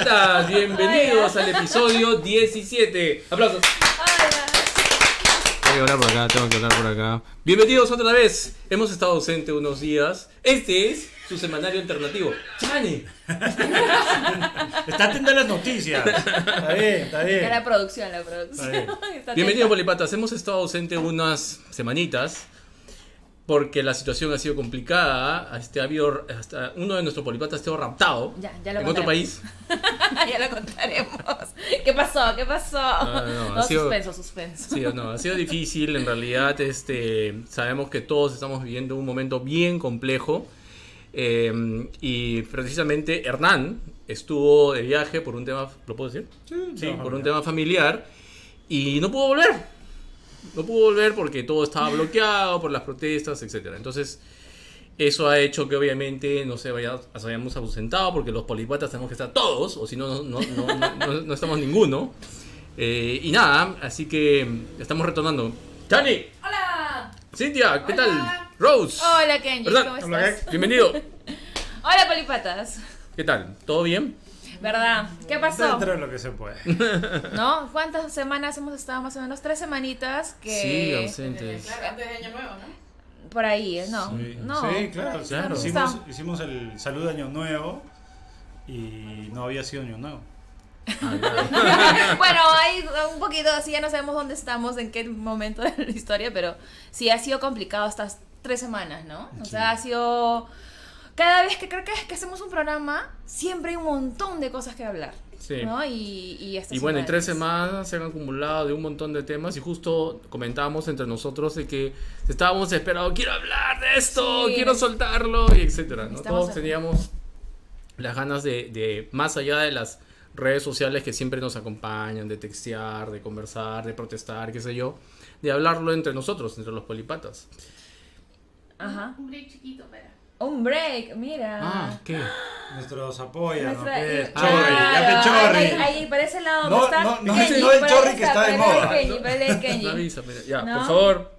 Polipatas, bienvenidos al episodio 17. Aplausos. Tengo que hablar por acá, tengo que hablar por acá. Bienvenidos otra vez. Hemos estado ausente unos días. Este es su semanario alternativo. ¡Chani! Está atento a las noticias. Está bien, está bien. La producción. Bienvenidos, Polipatas. Hemos estado ausente unas semanitas porque la situación ha sido complicada. Ha habido hasta uno de nuestros polipatas ha estado raptado ya lo en otro país. Ya lo contaremos. ¿Qué pasó? No, suspenso. Sí, no, ha sido difícil. En realidad, sabemos que todos estamos viviendo un momento bien complejo. Y precisamente Hernán estuvo de viaje por un tema, ¿lo puedo decir? Sí, por un tema familiar y no pudo volver. No pudo volver porque todo estaba bloqueado por las protestas, etc. Entonces, eso ha hecho que obviamente no hayamos ausentado porque los polipatas tenemos que estar todos, o si no, no estamos ninguno. Y nada, así que estamos retornando. ¡Chani! ¡Hola! Cintia, ¿qué tal? Rose. Hola, Kenji, ¿verdad? ¿cómo estás? Bienvenido. Hola, polipatas. ¿Qué tal? ¿Todo bien? ¿Verdad? ¿Qué pasó? Dentro de lo que se puede. ¿No? ¿Cuántas semanas hemos estado? Más o menos 3 semanitas que... Sí, ausentes. Claro, antes de Año Nuevo, ¿no? Por ahí, ¿no? Sí, No. sí, claro. Claro. Hicimos el saludo de Año Nuevo y no había sido Año Nuevo. Bueno, hay un poquito así, ya no sabemos dónde estamos, en qué momento de la historia, pero sí ha sido complicado estas 3 semanas, ¿no? O sea, ha sido... Cada vez que creo que hacemos un programa, siempre hay un montón de cosas que hablar. Sí. ¿No? Y bueno, en 3 semanas se han acumulado de un montón de temas y justo comentábamos entre nosotros de que estábamos esperando, quiero hablar de esto, quiero soltarlo, y etcétera, ¿no? Todos teníamos las ganas de, más allá de las redes sociales que siempre nos acompañan, de textear, de conversar, de protestar, qué sé yo, de hablarlo entre nosotros, entre los polipatas. Ajá. Un break chiquito, espera. Un break, mira. ¿Qué? Nuestros apoyan, ¿no? Nuestra- Chorri, ya te chorri. Ahí, para ese lado No, donde está no, Kenji, no el para chorri esa, que está de para el moda. Kenji, para el Kenji. No avisa, mira. Ya, ¿No? por favor.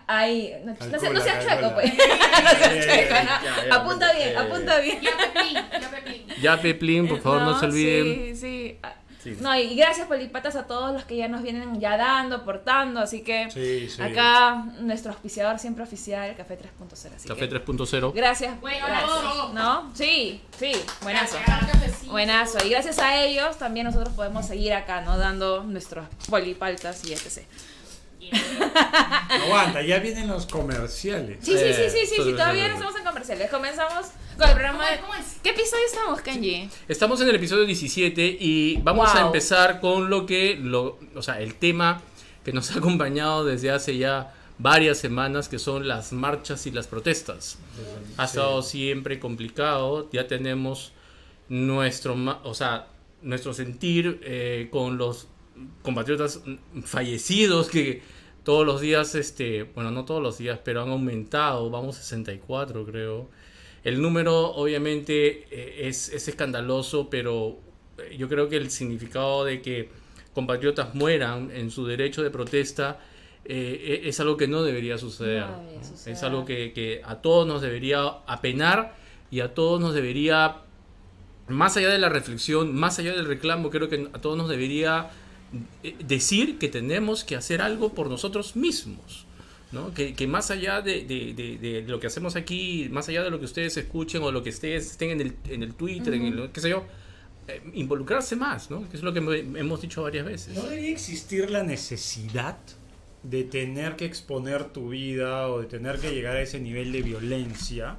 Ahí, no seas Calcula, chueco, pues. calcula. No seas chueco, ¿no? Ya, Apunta bien, apunta bien. Ya Pepín. Ya, Peplín, por favor, no se olviden. Sí. Sí. No, y gracias, polipatas, a todos los que ya nos vienen ya dando, aportando, así que Sí. acá nuestro auspiciador siempre oficial, Café 3.0. así Café que 3.0. gracias. Bueno, Gracias. no. ¿No? Sí, buenazo. Cafecito. Buenazo. Y gracias a ellos también nosotros podemos seguir acá, ¿no? Dando nuestros polipaltas y etc. Aguanta, ya vienen los comerciales. Sí, todavía no estamos en comerciales. Comenzamos con el programa de... ¿Cómo es? ¿Qué episodio estamos, Kenji? Estamos en el episodio 17 y vamos a empezar con el tema que nos ha acompañado desde hace ya varias semanas, que son las marchas y las protestas. Ha estado siempre complicado, ya tenemos nuestro sentir con los compatriotas fallecidos que todos los días, bueno, no todos los días, pero han aumentado, vamos a 64 creo. El número obviamente es escandaloso, pero yo creo que el significado de que compatriotas mueran en su derecho de protesta es algo que no debería suceder. No debería suceder. Es algo que a todos nos debería apenar y a todos nos debería, más allá de la reflexión, más allá del reclamo, creo que a todos nos debería decir que tenemos que hacer algo por nosotros mismos, ¿no? Que más allá de lo que hacemos aquí, más allá de lo que ustedes escuchen o lo que ustedes estén en el Twitter, en el qué sé yo, involucrarse más, ¿no? Que es lo que hemos dicho varias veces. No debería existir la necesidad de tener que exponer tu vida o de tener que llegar a ese nivel de violencia,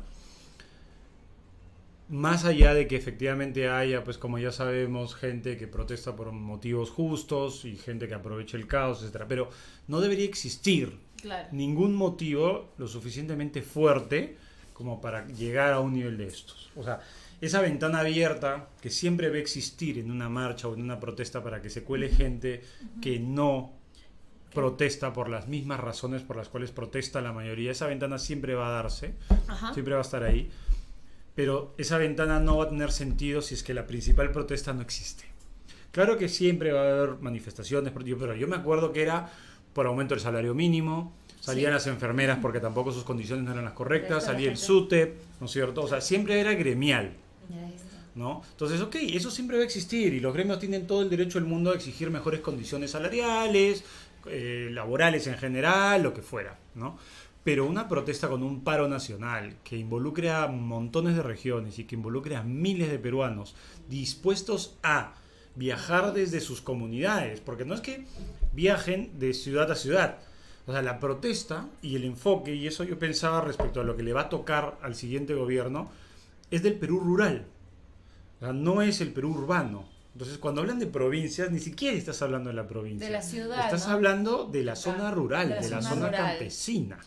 más allá de que efectivamente haya, pues como ya sabemos, gente que protesta por motivos justos y gente que aprovecha el caos, etcétera. Pero no debería existir ningún motivo lo suficientemente fuerte como para llegar a un nivel de estos. O sea, esa ventana abierta que siempre va a existir en una marcha o en una protesta para que se cuele gente que no protesta por las mismas razones por las cuales protesta la mayoría, esa ventana siempre va a darse, siempre va a estar ahí. Pero esa ventana no va a tener sentido si es que la principal protesta no existe. Claro que siempre va a haber manifestaciones, pero yo me acuerdo que era por aumento del salario mínimo, salían las enfermeras porque tampoco sus condiciones no eran las correctas, salía el SUTEP, ¿no es cierto? O sea, siempre era gremial. ¿no? Entonces, ok, eso siempre va a existir y los gremios tienen todo el derecho del mundo a exigir mejores condiciones salariales, laborales en general, lo que fuera, ¿no? Pero una protesta con un paro nacional que involucre a montones de regiones y que involucre a miles de peruanos dispuestos a viajar desde sus comunidades, porque no es que viajen de ciudad a ciudad. O sea, la protesta y el enfoque, y eso yo pensaba respecto a lo que le va a tocar al siguiente gobierno, es del Perú rural. O sea, no es el Perú urbano. Entonces, cuando hablan de provincias, ni siquiera estás hablando de la provincia. De la ciudad, estás hablando de la zona rural, de la zona campesina.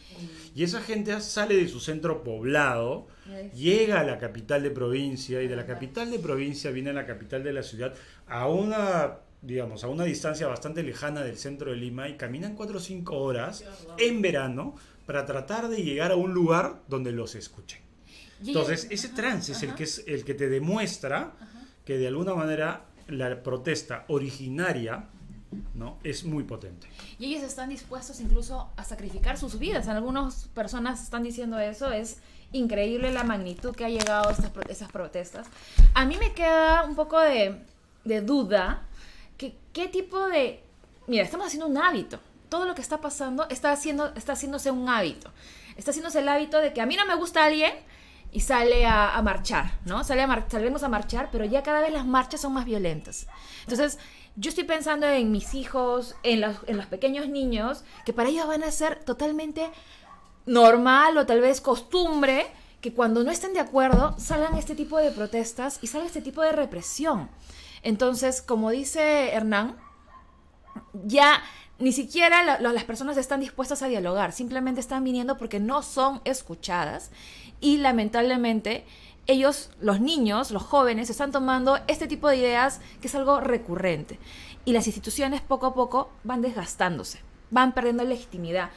Y esa gente sale de su centro poblado, llega a la capital de provincia, y de la capital de provincia viene a la capital de la ciudad a una, digamos, a una distancia bastante lejana del centro de Lima, y caminan 4 o 5 horas en verano para tratar de llegar a un lugar donde los escuchen. Entonces, ese trance es el que te demuestra que de alguna manera la protesta originaria, ¿no?, es muy potente. Y ellos están dispuestos incluso a sacrificar sus vidas. Algunas personas están diciendo eso. Es increíble la magnitud que ha llegado a esas protestas. A mí me queda un poco de duda que qué tipo de... Mira, estamos haciendo un hábito. Todo lo que está pasando está haciéndose un hábito. Está haciéndose el hábito de que a mí no me gusta alguien y sale a marchar, ¿no? Salimos a marchar, pero ya cada vez las marchas son más violentas. Entonces, yo estoy pensando en mis hijos, en los pequeños niños, que para ellos van a ser totalmente normal o tal vez costumbre que cuando no estén de acuerdo salgan este tipo de protestas y salga este tipo de represión. Entonces, como dice Hernán, ya ni siquiera las personas están dispuestas a dialogar, simplemente están viniendo porque no son escuchadas. Y lamentablemente ellos, los niños, los jóvenes, están tomando este tipo de ideas que es algo recurrente. Y las instituciones poco a poco van desgastándose, van perdiendo legitimidad.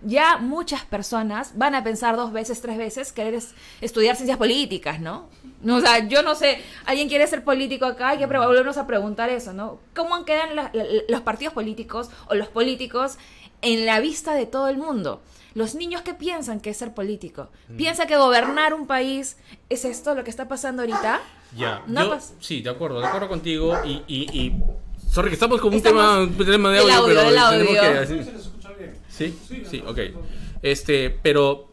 Ya muchas personas van a pensar 2 veces, 3 veces querer estudiar ciencias políticas, ¿no? O sea, yo no sé, alguien quiere ser político acá, hay que volvernos a preguntar eso, ¿no? ¿Cómo quedan los partidos políticos o los políticos en la vista de todo el mundo? Los niños, ¿qué piensan que es ser político? ¿Piensan que gobernar un país es esto lo que está pasando ahorita? Ya, no sí, de acuerdo contigo y sorry que estamos con un tema de audio, pero tenemos que... ¿Se les escucha bien? Sí, ok. Pero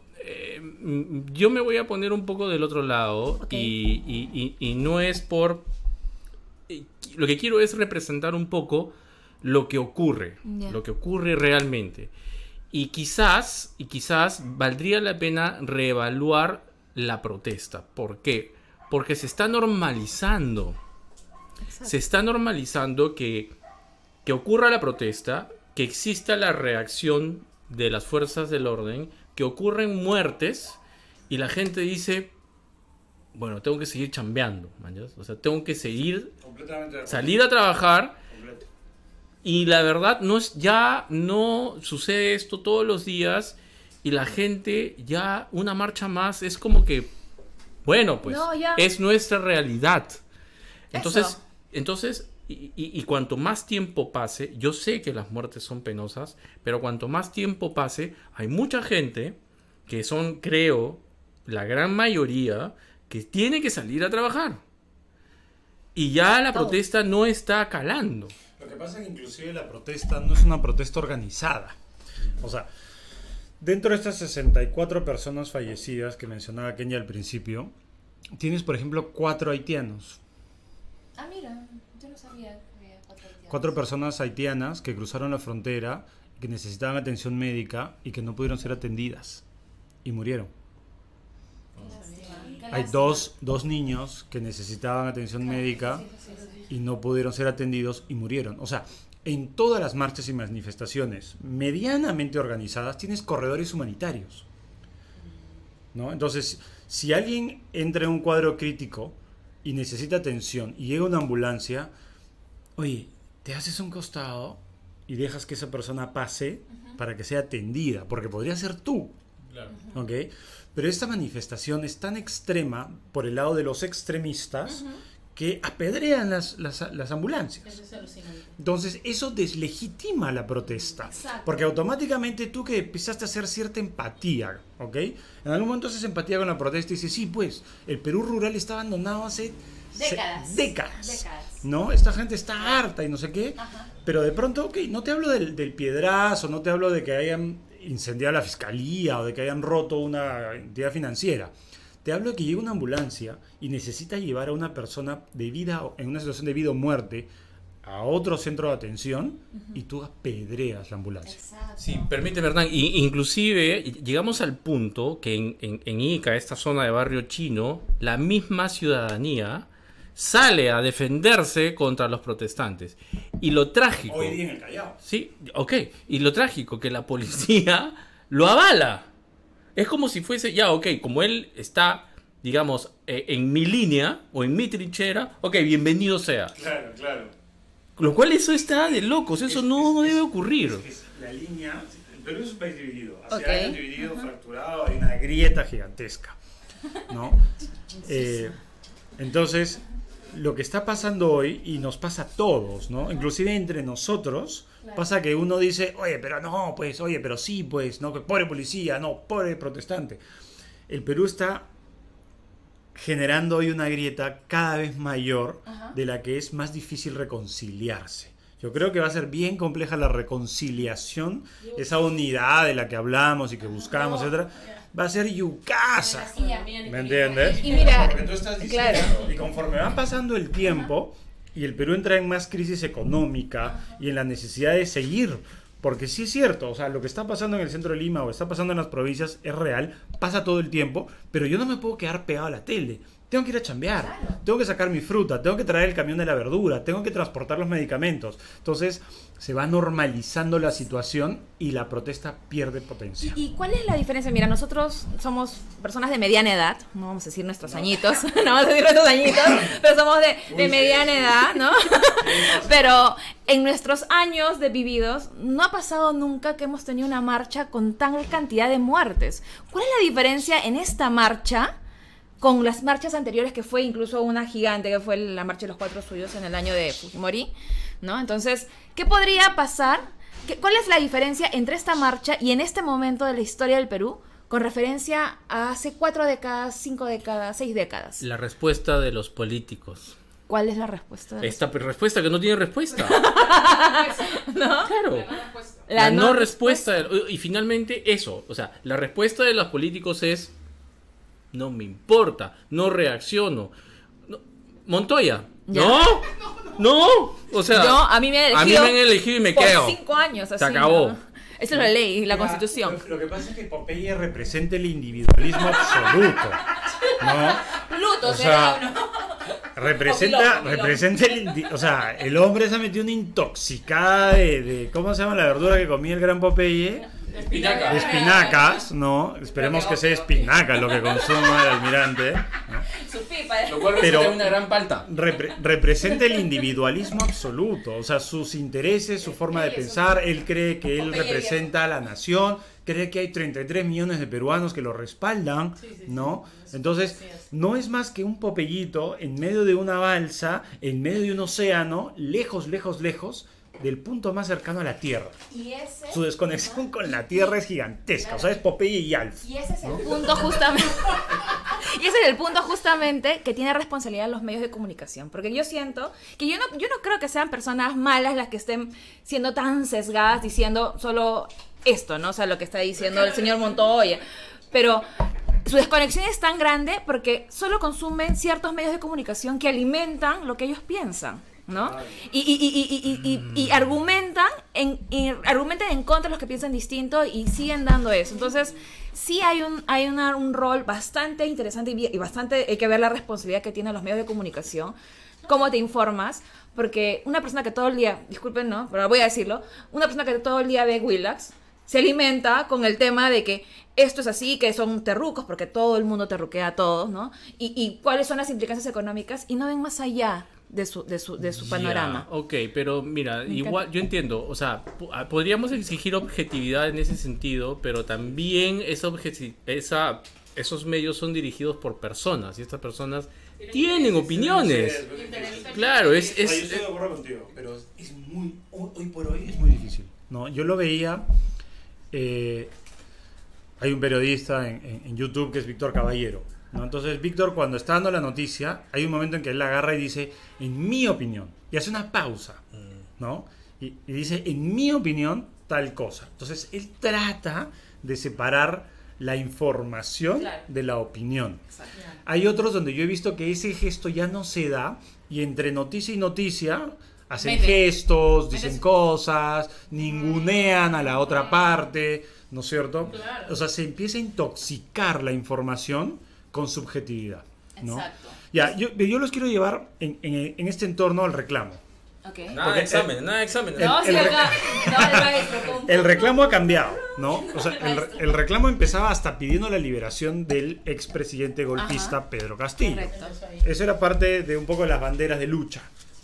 yo me voy a poner un poco del otro lado, y no es por... Lo que quiero es representar un poco lo que ocurre, lo que ocurre realmente. Y quizás valdría la pena reevaluar la protesta. ¿Por qué? Porque se está normalizando. Exacto. Se está normalizando que ocurra la protesta, que exista la reacción de las fuerzas del orden, que ocurren muertes y la gente dice, bueno, tengo que seguir chambeando, ¿mañas? O sea, tengo que salir a trabajar. Y la verdad ya no sucede esto todos los días y la gente ya una marcha más es como que, bueno, pues es nuestra realidad. Entonces y cuanto más tiempo pase, yo sé que las muertes son penosas, pero cuanto más tiempo pase, hay mucha gente que son, creo, la gran mayoría, que tiene que salir a trabajar. Y ya la protesta no está calando. Lo que pasa es que inclusive la protesta no es una protesta organizada. O sea, dentro de estas 64 personas fallecidas que mencionaba Kenia al principio, tienes, por ejemplo, 4 haitianos. Ah, mira, yo no sabía que había 4 haitianos. 4 personas haitianas que cruzaron la frontera, que necesitaban atención médica y que no pudieron ser atendidas. Y murieron. Hay dos niños que necesitaban atención médica y no pudieron ser atendidos y murieron. O sea, en todas las marchas y manifestaciones medianamente organizadas tienes corredores humanitarios, ¿no? Entonces, si alguien entra en un cuadro crítico y necesita atención y llega una ambulancia, oye, te haces un costado y dejas que esa persona pase para que sea atendida, porque podría ser tú. Claro. ¿Ok? Pero esta manifestación es tan extrema por el lado de los extremistas que apedrean las ambulancias. Entonces eso deslegitima la protesta. Exacto. Porque automáticamente tú que empezaste a hacer cierta empatía, ¿ok? En algún momento haces empatía con la protesta y dices, sí, pues, el Perú rural está abandonado hace Décadas. ¿No? Esta gente está harta y no sé qué. Ajá. Pero de pronto, ok, no te hablo del piedrazo, no te hablo de que hayan incendiado la fiscalía o de que hayan roto una entidad financiera. Te hablo de que llega una ambulancia y necesita llevar a una persona en una situación de vida o muerte a otro centro de atención y tú apedreas la ambulancia. Exacto. Sí, permíteme, Hernán. Inclusive llegamos al punto que en Ica, esta zona de barrio chino, la misma ciudadanía sale a defenderse contra los protestantes. Y lo trágico... Hoy día en el Callao. Sí, ok. Y lo trágico, que la policía lo avala. Es como si fuese, ya, ok, como él está, digamos, en mi línea o en mi trinchera, ok, bienvenido sea. Claro, claro. Lo cual eso está de locos, eso no debe ocurrir. La línea, el Perú es un país dividido, hacia Ok. años dividido, fracturado, hay una grieta gigantesca, ¿no? Entonces, lo que está pasando hoy, y nos pasa a todos, ¿no? Inclusive entre nosotros, pasa que uno dice, oye, pero no, pues, oye, pero sí, pues, no, que pobre policía, no, pobre protestante. El Perú está generando hoy una grieta cada vez mayor de la que es más difícil reconciliarse. Yo creo que va a ser bien compleja la reconciliación, esa unidad de la que hablamos y que buscamos, etcétera, va a ser yucasa. ¿Me entiendes? Y mira, Porque tú estás diciendo, claro. y conforme va pasando el tiempo y el Perú entra en más crisis económica y en la necesidad de seguir, porque sí es cierto, o sea, lo que está pasando en el centro de Lima o está pasando en las provincias es real, pasa todo el tiempo, pero yo no me puedo quedar pegado a la tele. Tengo que ir a chambear, tengo que sacar mi fruta, tengo que traer el camión de la verdura, tengo que transportar los medicamentos. Entonces se va normalizando la situación y la protesta pierde potencia. ¿Y cuál es la diferencia? Mira, nosotros somos personas de mediana edad, no vamos a decir nuestros añitos, no vamos a decir nuestros añitos, pero somos de mediana edad, ¿no? Pero en nuestros años de vividos no ha pasado nunca que hemos tenido una marcha con tal cantidad de muertes. ¿Cuál es la diferencia en esta marcha con las marchas anteriores, que fue incluso una gigante, que fue la marcha de los 4 suyos en el año de Fujimori, ¿no? Entonces, ¿qué podría pasar? ¿Cuál es la diferencia entre esta marcha y en este momento de la historia del Perú con referencia a hace 4 décadas, 5 décadas, 6 décadas? La respuesta de los políticos. ¿Cuál es la respuesta? Esta respuesta que no tiene respuesta. ¿No? Claro. La La no respuesta. no respuesta. Y finalmente eso. O sea, la respuesta de los políticos es: no me importa, no reacciono. No, Montoya. Ya. No. O sea, A mí me han elegido y me por quedo. 5 años. Así, Se acabó. ¿no? Esa es la ley, la Constitución. Lo que pasa es que Popeye representa el individualismo absoluto, ¿no? Pluto O será sea, uno. representa Comilón. o sea, el hombre se ha metido una intoxicada de ¿cómo se llama la verdura que comía el gran Popeye? Espinaca. De espinacas, ¿no? Esperemos que sea espinaca lo que consuma el almirante, ¿no? Su pipa. Lo cual Pero- representa una gran palta. Representa el individualismo absoluto, o sea, sus intereses, su forma de pensar. Él cree que él representa a la nación, cree que hay 33 millones de peruanos que lo respaldan, ¿no? Entonces, no es más que un popeyito en medio de una balsa, en medio de un océano, lejos, lejos, lejos del punto más cercano a la Tierra. Y ese, Su desconexión con la Tierra es gigantesca, o sea, es Popeye y Alf. y ese es el punto justamente. Y ese es el punto justamente que tiene responsabilidad los medios de comunicación. Porque yo siento que yo no creo que sean personas malas las que estén siendo tan sesgadas diciendo solo esto, ¿no? O sea, lo que está diciendo el señor Montoya. Pero su desconexión es tan grande porque solo consumen ciertos medios de comunicación que alimentan lo que ellos piensan, ¿no? Y argumentan en contra de los que piensan distinto y siguen dando eso. Entonces, sí hay un rol bastante interesante y bastante hay que ver la responsabilidad que tienen los medios de comunicación, cómo te informas, porque una persona que todo el día, disculpen, ¿no? Pero voy a decirlo, una persona que todo el día ve Willax se alimenta con el tema de que esto es así, que son terrucos, porque todo el mundo terruquea a todos, ¿no? Y cuáles son las implicancias económicas, y no ven más allá de su panorama. Ya, ok, pero mira, Me igual encanta. yo entiendo, o sea, podríamos exigir objetividad en ese sentido, pero también esos medios son dirigidos por personas y estas personas tienen opiniones. Claro, Yo estoy de acuerdo contigo, pero es muy, hoy por hoy es muy difícil. No, yo lo veía, hay un periodista en YouTube que es Víctor Caballero, ¿no? Entonces Víctor, cuando está dando la noticia, hay un momento en que él la agarra y dice, en mi opinión, y hace una pausa, ¿no? Y dice, en mi opinión, tal cosa. Entonces él trata de separar la información de la opinión. Exacto. Hay otros donde yo he visto que ese gesto ya no se da y entre noticia y noticia hacen gestos, dicen cosas, ningunean a la otra parte, ¿no es cierto? Claro. O sea, se empieza a intoxicar la información con subjetividad, ¿no? Exacto. Ya, yo los quiero llevar en este entorno al reclamo. Okay. Nada de examen. El reclamo ha cambiado, ¿no? O sea, el reclamo empezaba hasta pidiendo la liberación del expresidente golpista Pedro Castillo. Correcto. Eso era parte de un poco de las banderas de lucha,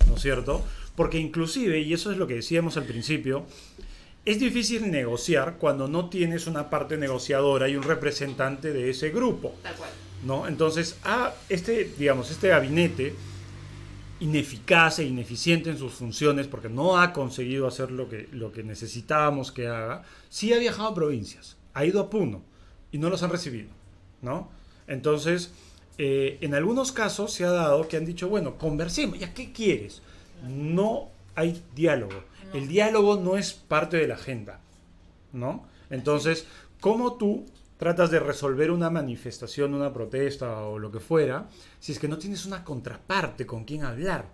¿no es cierto? Porque inclusive, y eso es lo que decíamos al principio, es difícil negociar cuando no tienes una parte negociadora y un representante de ese grupo. Tal cual. ¿No? Entonces, este gabinete ineficaz e ineficiente en sus funciones porque no ha conseguido hacer lo que necesitábamos que haga, sí ha viajado a provincias, ha ido a Puno y no los han recibido, ¿no? Entonces, en algunos casos se ha dado que han dicho, bueno, conversemos, ¿ya qué quieres? No hay diálogo, el diálogo no es parte de la agenda, ¿no? Entonces, ¿cómo tú tratas de resolver una manifestación, una protesta o lo que fuera, si es que no tienes una contraparte con quien hablar?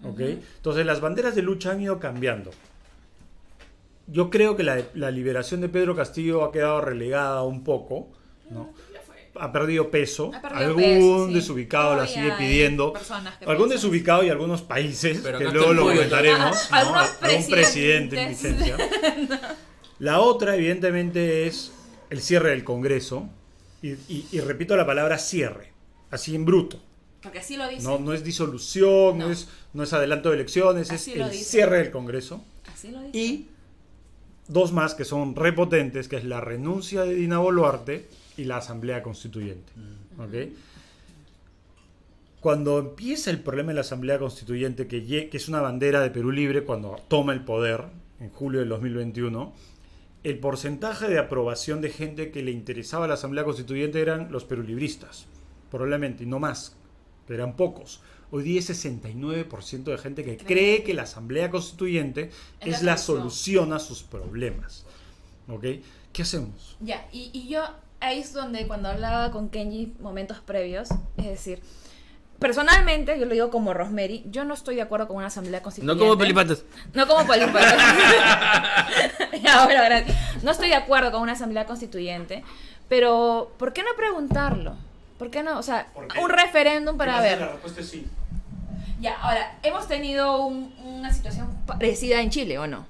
¿Ok? Entonces las banderas de lucha han ido cambiando. Yo creo que la liberación de Pedro Castillo ha quedado relegada un poco, ¿no? Ha perdido peso. Algún desubicado la sigue pidiendo. Algún desubicado y algunos países, pero que luego lo comentaremos. ¿No? Algún presidente en licencia. No. La otra, evidentemente, es el cierre del Congreso, y repito la palabra cierre, así en bruto. Porque así lo dice. No es disolución, no es adelanto de elecciones, así es el cierre del Congreso. Así lo dice. Y dos más que son repotentes, que es la renuncia de Dina Boluarte y la Asamblea Constituyente. ¿Okay? Cuando empieza el problema de la Asamblea Constituyente, que es una bandera de Perú Libre cuando toma el poder, en julio del 2021, el porcentaje de aprobación de gente que le interesaba a la Asamblea Constituyente eran los perulibristas, probablemente, y no más, que eran pocos. Hoy día es 69% de gente que cree que la Asamblea Constituyente es la solución a sus problemas. ¿Ok? ¿Qué hacemos? Ya, y yo, ahí es donde cuando hablaba con Kenji momentos previos, es decir, personalmente, yo lo digo como Rosemary, yo no estoy de acuerdo con una asamblea constituyente. No como Pelipatas. No como Pelipatas. Ahora, no estoy de acuerdo con una asamblea constituyente, pero ¿por qué no preguntarlo? ¿Por qué no? O sea, un referéndum para ver. La respuesta es sí. Ya, ahora, hemos tenido una situación parecida en Chile, ¿o no?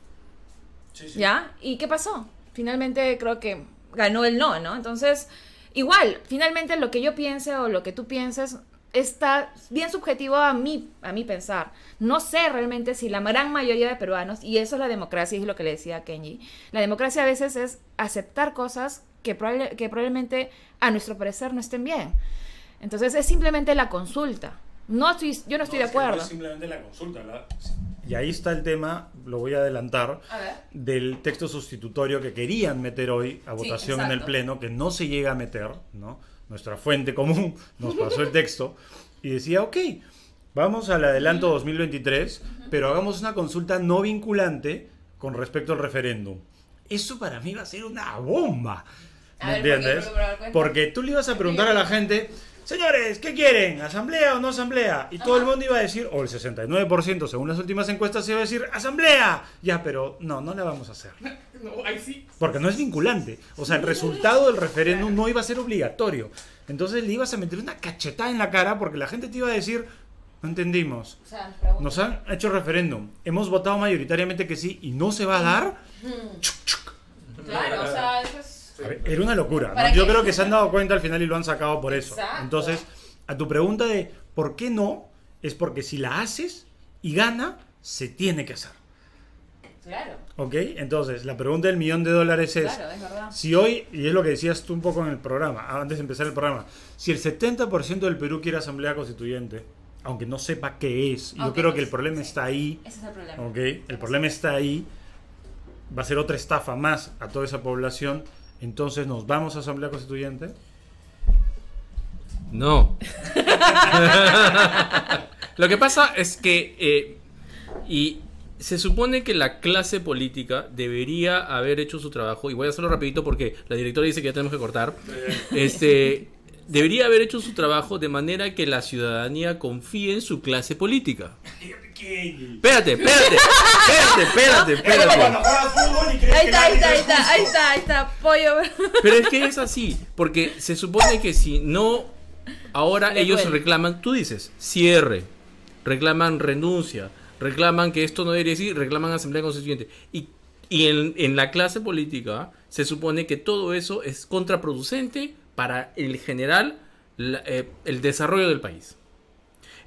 Sí. ¿Ya? ¿Y qué pasó? Finalmente creo que ganó el no, ¿no? Entonces, igual, finalmente lo que yo piense o lo que tú pienses está bien subjetivo a mí pensar. No sé realmente si la gran mayoría de peruanos, y eso es la democracia, y es lo que le decía a Kenji, la democracia a veces es aceptar cosas que probablemente a nuestro parecer no estén bien. Entonces es simplemente la consulta. Yo no estoy de acuerdo. No es simplemente la consulta. Y ahí está el tema, lo voy a adelantar, del texto sustitutorio que querían meter hoy a votación en el Pleno, que no se llega a meter, ¿no? Nuestra fuente común nos pasó el texto y decía, ok, vamos al adelanto 2023, pero hagamos una consulta no vinculante con respecto al referéndum. Eso para mí va a ser una bomba, ¿me entiendes? Porque tú le ibas a preguntar a la gente, señores, ¿qué quieren? ¿Asamblea o no asamblea? Y todo el mundo iba a decir, o el 69% según las últimas encuestas se iba a decir, ¡asamblea! Ya, pero no la vamos a hacer. No, ahí sí. Porque no es vinculante. O sea, el resultado del referéndum no iba a ser obligatorio. Entonces le ibas a meter una cachetada en la cara porque la gente te iba a decir, no entendimos. O sea, nos han hecho referéndum. Hemos votado mayoritariamente que sí y no se va a dar. Claro, o sea, eso es... A ver, era una locura, ¿no? Yo creo que se han dado cuenta al final y lo han sacado por eso. Exacto. Entonces, a tu pregunta de ¿por qué no? Es porque si la haces y gana, se tiene que hacer. Claro. ¿Ok? Entonces, la pregunta del $1.000.000 es, claro, es verdad. Si hoy, y es lo que decías tú un poco en el programa, antes de empezar el programa, si el 70% del Perú quiere asamblea constituyente, aunque no sepa qué es, yo creo que el problema está ahí. Ese es el problema. ¿Ok? El problema está ahí. Va a ser otra estafa más a toda esa población. Entonces, ¿nos vamos a asamblea constituyente? No. Lo que pasa es que y se supone que la clase política debería haber hecho su trabajo, y voy a hacerlo rapidito porque la directora dice que ya tenemos que cortar. Debería haber hecho su trabajo de manera que la ciudadanía confíe en su clase política. Espérate. Ahí está, pollo. Pero es que es así, porque se supone que si no, ahora ellos reclaman, tú dices, cierre, reclaman renuncia, reclaman que esto no debería decir, reclaman asamblea constituyente. Y en la clase política se supone que todo eso es contraproducente para el general, el desarrollo del país.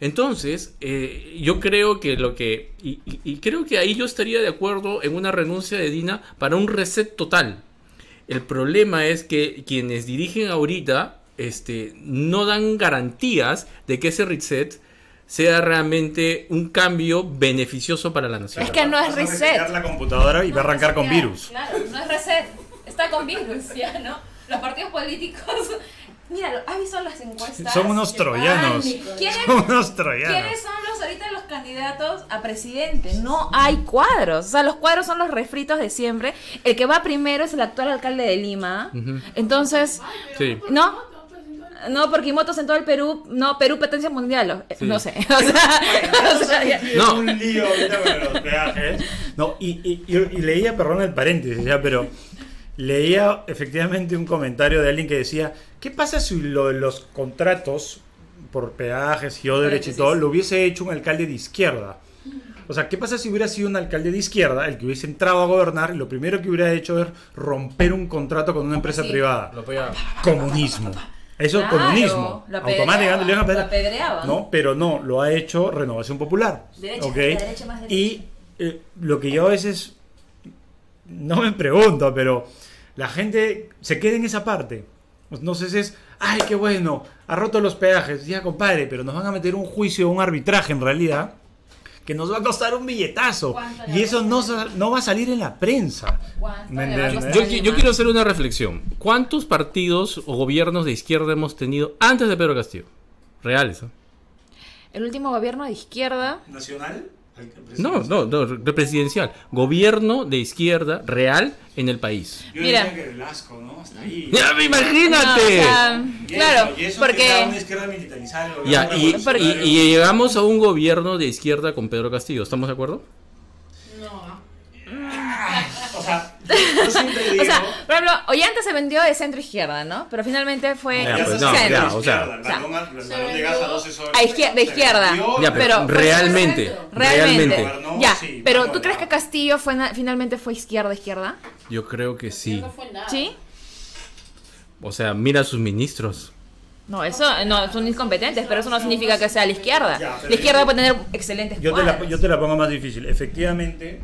Entonces, yo creo que y creo que ahí yo estaría de acuerdo en una renuncia de Dina para un reset total. El problema es que quienes dirigen ahorita no dan garantías de que ese reset sea realmente un cambio beneficioso para la nación. Es que no es reset. La computadora y va a arrancar con virus. Claro, no es reset. Está con virus, ya, ¿no? Los partidos políticos... Mira, ¿has visto las encuestas? Son unos troyanos. ¿Quiénes son son ahorita los candidatos a presidente? No hay cuadros. O sea, los cuadros son los refritos de siempre. El que va primero es el actual alcalde de Lima. Entonces, sí. ¿no? No, porque motos en todo el Perú. No, Perú potencia mundial. Sí. No sé. O sea, no. Un lío ahorita con los peajes. No, y leía, perdón el paréntesis, ya, pero leía efectivamente un comentario de alguien que decía: ¿qué pasa si los contratos por peajes y Odebrecht y todo lo hubiese hecho un alcalde de izquierda? O sea, ¿qué pasa si hubiera sido un alcalde de izquierda el que hubiese entrado a gobernar y lo primero que hubiera hecho es romper un contrato con una empresa privada? Comunismo. Eso es comunismo. Automáticamente le van a apedrear. No, pero no, lo ha hecho Renovación Popular. Derecha, ¿okay? derecha más derecha. Y lo que yo a veces no me pregunto, pero la gente se queda en esa parte. Entonces es, ay, qué bueno, ha roto los peajes, ya compadre, pero nos van a meter un juicio, un arbitraje en realidad, que nos va a costar un billetazo. Y eso no va a salir en la prensa. Yo quiero hacer una reflexión. ¿Cuántos partidos o gobiernos de izquierda hemos tenido antes de Pedro Castillo? Reales, ¿eh? El último gobierno de izquierda... ¿Nacional? No, presidencial. Gobierno de izquierda real en el país. Yo diría que Velasco, ¿no? Hasta ahí. ¡Ya, imagínate! Claro, porque... una izquierda militarizada. Y llegamos a un gobierno de izquierda con Pedro Castillo. ¿Estamos de acuerdo? O sea, yo siempre digo... O sea, por ejemplo, Ollanta se vendió de centro-izquierda, ¿no? Pero finalmente fue... centro. El balón de gas a 12 soles. De izquierda. Ya, pero realmente. Ya, pero ¿tú crees que Castillo finalmente fue izquierda? Yo creo que sí. ¿Sí? O sea, mira sus ministros. No, eso no son incompetentes, pero eso no significa que sea la izquierda. La izquierda puede tener excelentes cuadros. Yo te la pongo más difícil. Efectivamente,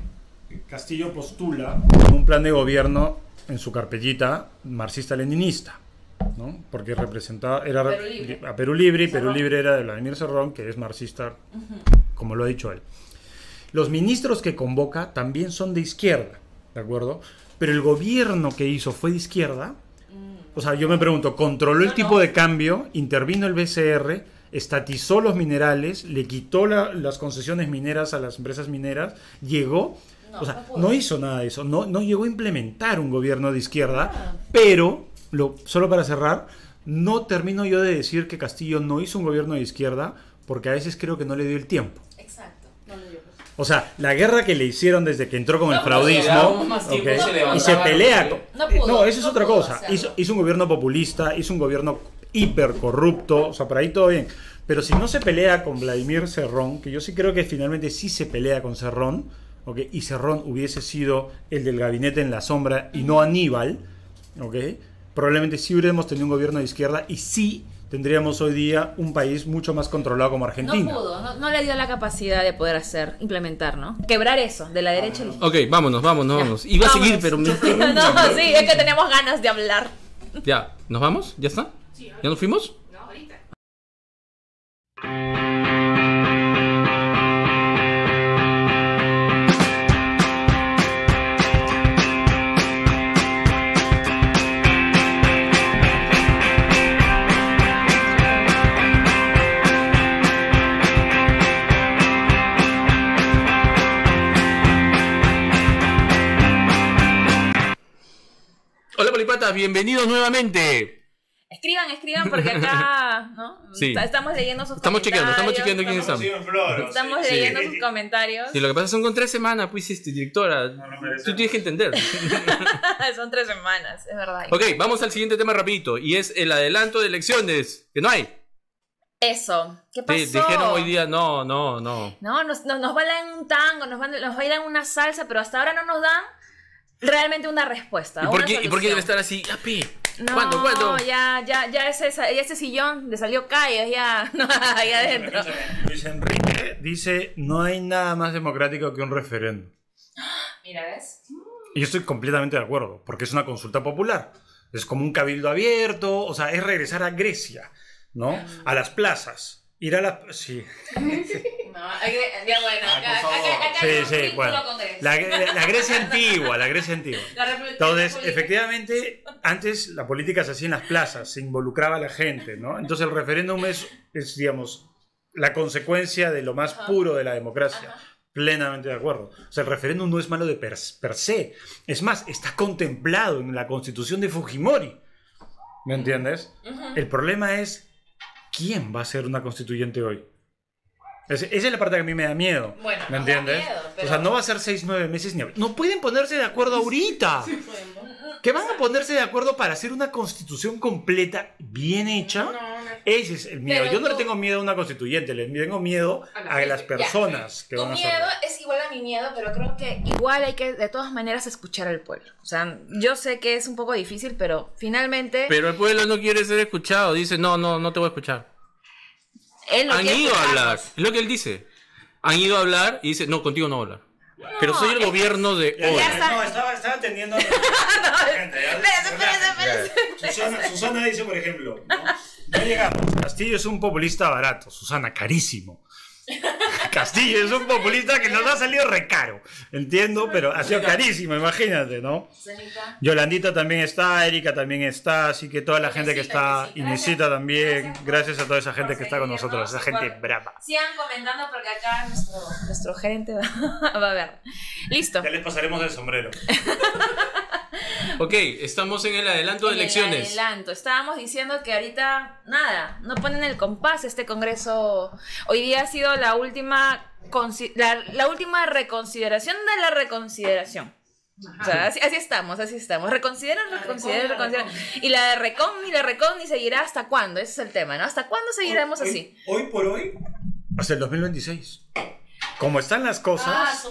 Castillo postula un plan de gobierno en su carpetita marxista-leninista, ¿no? Porque representaba a Perú Libre, y Perú Libre era de Vladimir Cerrón, que es marxista, como lo ha dicho él. Los ministros que convoca también son de izquierda, ¿de acuerdo? Pero el gobierno que hizo fue de izquierda. O sea, yo me pregunto, ¿controló el tipo de cambio? ¿Intervino el BCR? ¿Estatizó los minerales? ¿Le quitó las concesiones mineras a las empresas mineras? ¿Llegó? O sea, no hizo nada de eso. No llegó a implementar un gobierno de izquierda, pero, solo para cerrar, no termino yo de decir que Castillo no hizo un gobierno de izquierda, porque a veces creo que no le dio el tiempo. Exacto, no le dio. O sea, la guerra que le hicieron desde que entró con el fraudismo, y se pelea. No, eso es otra cosa. Hizo un gobierno populista, hizo un gobierno hipercorrupto, o sea, por ahí todo bien. Pero si no se pelea con Vladimir Cerrón, que yo sí creo que finalmente sí se pelea con Cerrón, y Cerrón hubiese sido el del gabinete en la sombra y no Aníbal, probablemente sí hubiéramos tenido un gobierno de izquierda y sí tendríamos hoy día un país mucho más controlado como Argentina. No pudo, no le dio la capacidad de poder implementar, ¿no? Quebrar eso, de la derecha a la izquierda. Ok, vámonos. Iba a seguir, pero... No, sí, es que tenemos ganas de hablar. Ya, ¿nos vamos? ¿Ya está? Sí, ¿Ya nos fuimos? No, ahorita. Hola, Polipatas, bienvenidos nuevamente. Escriban porque acá, ¿no? Sí. Estamos leyendo sus Estamos comentarios. chequeando quiénes están. Estamos leyendo sus comentarios. Sí, lo que pasa son con 3 semanas, pues, directora. Tú tienes que entender. Son 3 semanas, es verdad. Ok, vamos al siguiente tema rapidito. Y es el adelanto de elecciones. Que no hay. Eso, ¿qué pasó? Sí, dijeron hoy día, no. No, nos bailan un tango, nos bailan una salsa, pero hasta ahora no nos dan realmente una respuesta. ¿Y por qué debe estar así? ¡Api! No, ¿Cuándo? ya ese sillón le salió calles, ya, no, ahí adentro. Luis Enrique dice, no hay nada más democrático que un referéndum. Mira, ¿ves? Y yo estoy completamente de acuerdo, porque es una consulta popular. Es como un cabildo abierto, o sea, es regresar a Grecia, ¿no? A las plazas. Ir a las... Sí. No, ya bueno, acá Sí, bueno. La Grecia antigua, Entonces, efectivamente, antes la política se hacía en las plazas, se involucraba a la gente, ¿no? Entonces el referéndum es digamos, la consecuencia de lo más puro de la democracia. Plenamente de acuerdo. O sea, el referéndum no es malo de per se. Es más, está contemplado en la constitución de Fujimori. ¿Me entiendes? El problema es, ¿quién va a ser una constituyente hoy? Esa es la parte que a mí me da miedo. Bueno, ¿me entiendes? Miedo, pero... O sea, no va a ser 6-9 meses ni... No pueden ponerse de acuerdo ahorita. Sí, ¿que van a ponerse de acuerdo para hacer una constitución completa, bien hecha? No. Ese es el miedo. Pero yo no le tengo miedo a una constituyente, le tengo miedo a las personas que van a hacer. Tu miedo es igual a mi miedo, pero creo que igual hay que, de todas maneras, escuchar al pueblo. O sea, yo sé que es un poco difícil, pero finalmente... Pero el pueblo no quiere ser escuchado. Dice, no te voy a escuchar. Han ido a hablar, es lo que él dice. Han ido a hablar y dice, no, contigo no voy a hablar. Pero soy el gobierno de hoy. No, estaba atendiendo a la gente. Espérate. Susana dice, por ejemplo, no llegamos. Castillo es un populista barato. Susana, carísimo. Castillo es un populista que nos ha salido recaro. Entiendo, pero ha sido carísimo, imagínate, ¿no? Yolandita también está, Erika también está, así que toda la gente que está, Inesita también, gracias a toda esa gente que está con nosotros, esa gente brava. Sigan comentando porque acá nuestro gerente va a ver. Listo. Ya les pasaremos el sombrero. Ok, estamos en el adelanto de elecciones. Estábamos diciendo que ahorita nada, no ponen el compás este congreso. Hoy día ha sido la última reconsideración de la reconsideración. O sea, así estamos. Reconsideran. Y la recon y seguirá hasta cuándo. Ese es el tema, ¿no? ¿Hasta cuándo seguiremos así? Hoy por hoy, hasta el 2026. Como están las cosas,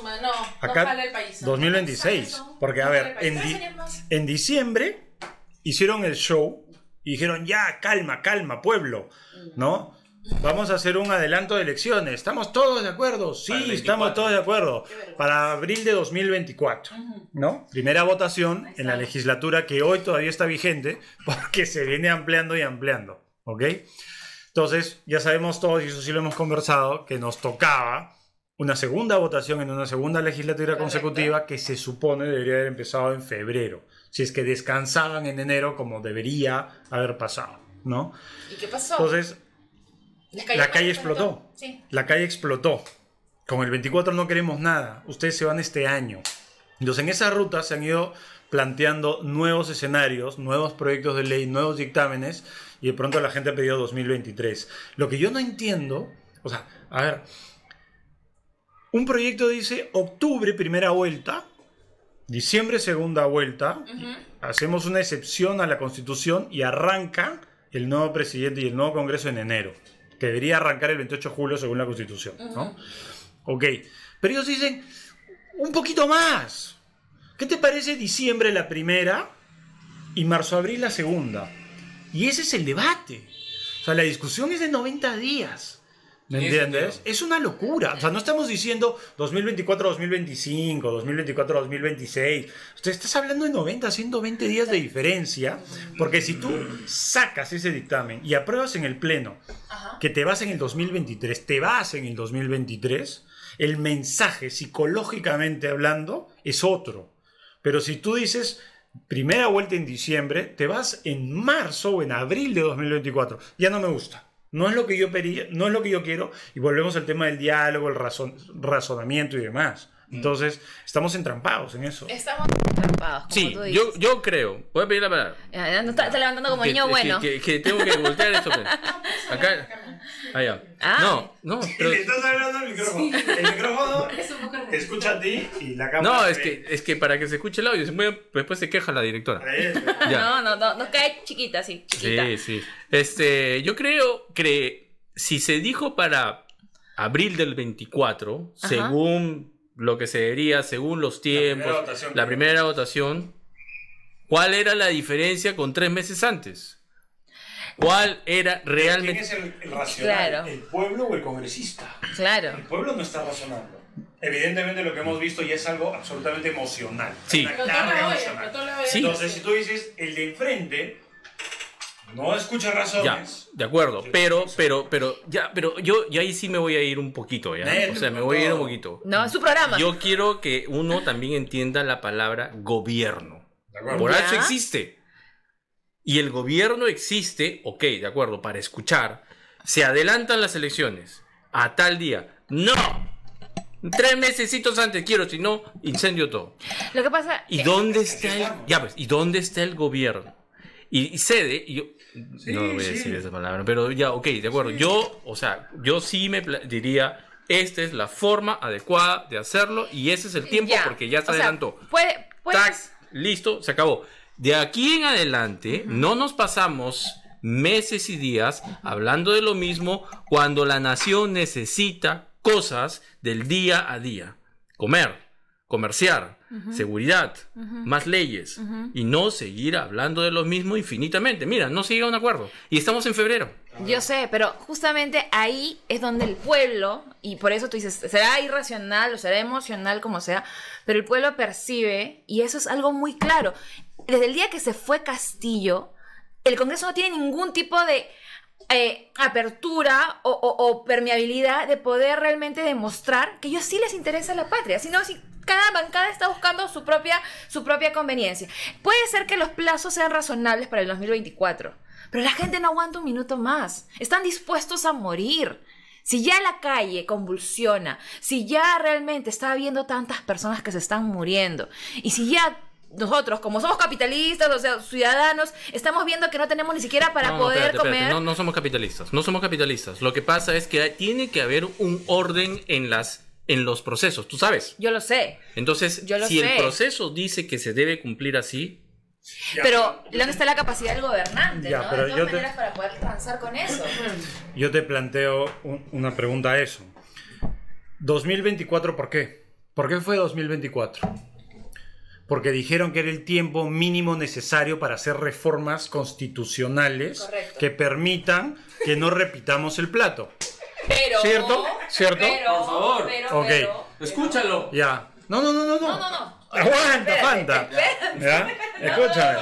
acá no el país, 2026, porque a ver, en diciembre hicieron el show y dijeron, ya, calma, pueblo, ¿no? Vamos a hacer un adelanto de elecciones, ¿estamos todos de acuerdo? Sí, estamos todos de acuerdo, para abril de 2024, ¿no? Primera votación en la legislatura que hoy todavía está vigente, porque se viene ampliando, ¿ok? Entonces, ya sabemos todos, y eso sí lo hemos conversado, que nos tocaba una segunda votación en una segunda legislatura consecutiva que se supone debería haber empezado en febrero, si es que descansaban en enero como debería haber pasado, ¿no? ¿Y qué pasó? Entonces, la calle explotó. Sí. La calle explotó. Con el 24 no queremos nada. Ustedes se van este año. Entonces, en esa ruta se han ido planteando nuevos escenarios, nuevos proyectos de ley, nuevos dictámenes, y de pronto la gente ha pedido 2023. Lo que yo no entiendo, o sea, a ver... Un proyecto dice octubre, primera vuelta, diciembre, segunda vuelta, hacemos una excepción a la Constitución y arranca el nuevo presidente y el nuevo Congreso en enero, que debería arrancar el 28 de julio según la Constitución, ¿no? Ok, pero ellos dicen un poquito más. ¿Qué te parece diciembre la primera y marzo-abril la segunda? Y ese es el debate. O sea, la discusión es de 90 días. ¿Me entiendes? Es una locura. O sea, no estamos diciendo 2024-2025, 2024-2026. Usted estás hablando de 90, 120 días de diferencia. Porque si tú sacas ese dictamen y apruebas en el Pleno que te vas en el 2023, el mensaje psicológicamente hablando es otro. Pero si tú dices primera vuelta en diciembre, te vas en marzo o en abril de 2024. Ya no me gusta. No es lo que yo pedí, no es lo que yo quiero, y volvemos al tema del diálogo, el razonamiento y demás, Entonces, estamos entrampados en eso. Estamos entrampados, como Sí, tú dices. yo creo. Voy a pedir la palabra. Está levantando como niño bueno. Que tengo que voltear esto. Acá. Allá. Ah. No, pero... Le estás hablando al micrófono. El micrófono te escucha a ti y la cámara... No, es que para que se escuche el audio, después se queja la directora. Ya. No cae chiquita, sí, chiquita. Sí. Yo creo que si se dijo para abril del 24, Ajá. según lo que se diría, según los tiempos, la primera votación, ¿cuál era la diferencia con 3 meses antes? ¿Cuál era realmente? ¿Quién es el racional? Claro. ¿El pueblo o el congresista? Claro. El pueblo no está razonando. Evidentemente lo que hemos visto ya es algo absolutamente emocional. Sí. Una Explotó carga la olla, emocional. explotó la olla. Sí. Entonces, si tú dices, el de enfrente no escucha Ya, razones. de acuerdo, pero yo ahí sí me voy a ir un poquito, ¿ya? O sea, me voy a ir un poquito. No, es su programa. Yo quiero que uno también entienda la palabra gobierno. ¿De acuerdo? Por Ya. eso existe. Y el gobierno existe, ok, de acuerdo, para escuchar. Se adelantan las elecciones a tal día. ¡No! 3 mesecitos antes quiero, si no, incendio todo. Lo que pasa... ¿Y dónde está el, ya pues, ¿y dónde está el gobierno? Y cede, y yo no voy a decir esa palabra, pero ya, ok, de acuerdo. Yo sí diría, esta es la forma adecuada de hacerlo y ese es el tiempo porque ya se adelantó. Puedes... Tac, listo, se acabó. De aquí en adelante, no nos pasamos meses y días hablando de lo mismo cuando la nación necesita cosas del día a día. Comer, comerciar, seguridad, más leyes. Y no seguir hablando de lo mismo infinitamente. Mira, no se llega a un acuerdo. Y estamos en febrero. Yo sé, pero justamente ahí es donde el pueblo, y por eso tú dices, será irracional o será emocional como sea, pero el pueblo percibe, y eso es algo muy claro. Desde el día que se fue Castillo, el Congreso no tiene ningún tipo de apertura o permeabilidad de poder realmente demostrar que a ellos sí les interesa la patria, sino si cada bancada está buscando su propia conveniencia. Puede ser que los plazos sean razonables para el 2024, pero la gente no aguanta un minuto más. Están dispuestos a morir. Si ya la calle convulsiona, si ya realmente está habiendo tantas personas que se están muriendo, y si ya nosotros, como somos capitalistas, o sea, ciudadanos, estamos viendo que no tenemos ni siquiera para poder comer. No somos capitalistas. No somos capitalistas. Lo que pasa es que tiene que haber un orden en los procesos. ¿Tú sabes? Yo lo sé. Entonces, si el proceso dice que se debe cumplir así... Pero, ¿dónde está la capacidad del gobernante? Ya, ¿no? pero De todas maneras, para poder transar con eso. Yo te planteo una pregunta a eso. 2024, ¿por qué? ¿Por qué fue 2024? Porque dijeron que era el tiempo mínimo necesario para hacer reformas constitucionales que permitan que no repitamos el plato. Pero, ¿Cierto? Por favor. Ok. Escúchalo. Ya. No. No. Aguanta, Espérate, Fanta. espérate. ¿Ya? Escúchame.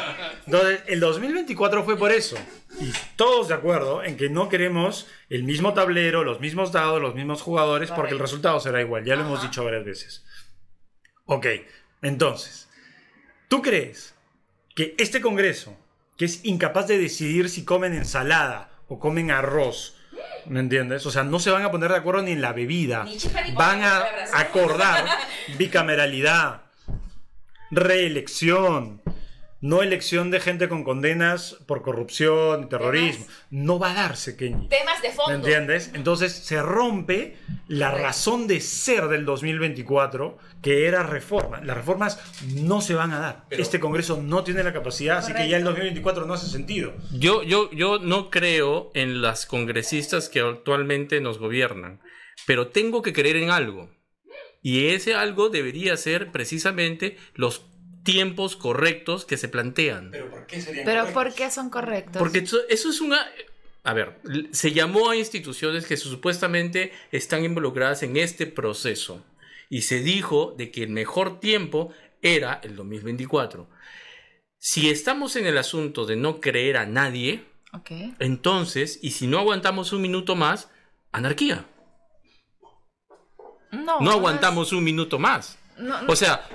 Entonces, el 2024 fue por eso. Y todos de acuerdo en que no queremos el mismo tablero, los mismos dados, los mismos jugadores, porque el resultado será igual. Ya lo hemos dicho varias veces. Ok, entonces, ¿tú crees que este Congreso, que es incapaz de decidir si comen ensalada o comen arroz, ¿me entiendes? O sea, no se van a poner de acuerdo ni en la bebida. Van a acordar bicameralidad, reelección, no elección de gente con condenas por corrupción y terrorismo. No va a darse, Kenny. Temas de fondo. ¿Me entiendes? Entonces se rompe la razón de ser del 2024, que era reforma. Las reformas no se van a dar. Este Congreso no tiene la capacidad, así que ya el 2024 no hace sentido. Yo no creo en las congresistas que actualmente nos gobiernan, pero tengo que creer en algo. Y ese algo debería ser precisamente los tiempos correctos que se plantean. ¿Pero por qué serían Pero correctos? ¿por qué son correctos? Porque eso es una... A ver, se llamó a instituciones que supuestamente están involucradas en este proceso. Y se dijo de que el mejor tiempo era el 2024. Si estamos en el asunto de no creer a nadie, entonces, y si no aguantamos un minuto más, anarquía. No aguantamos un minuto más. O sea,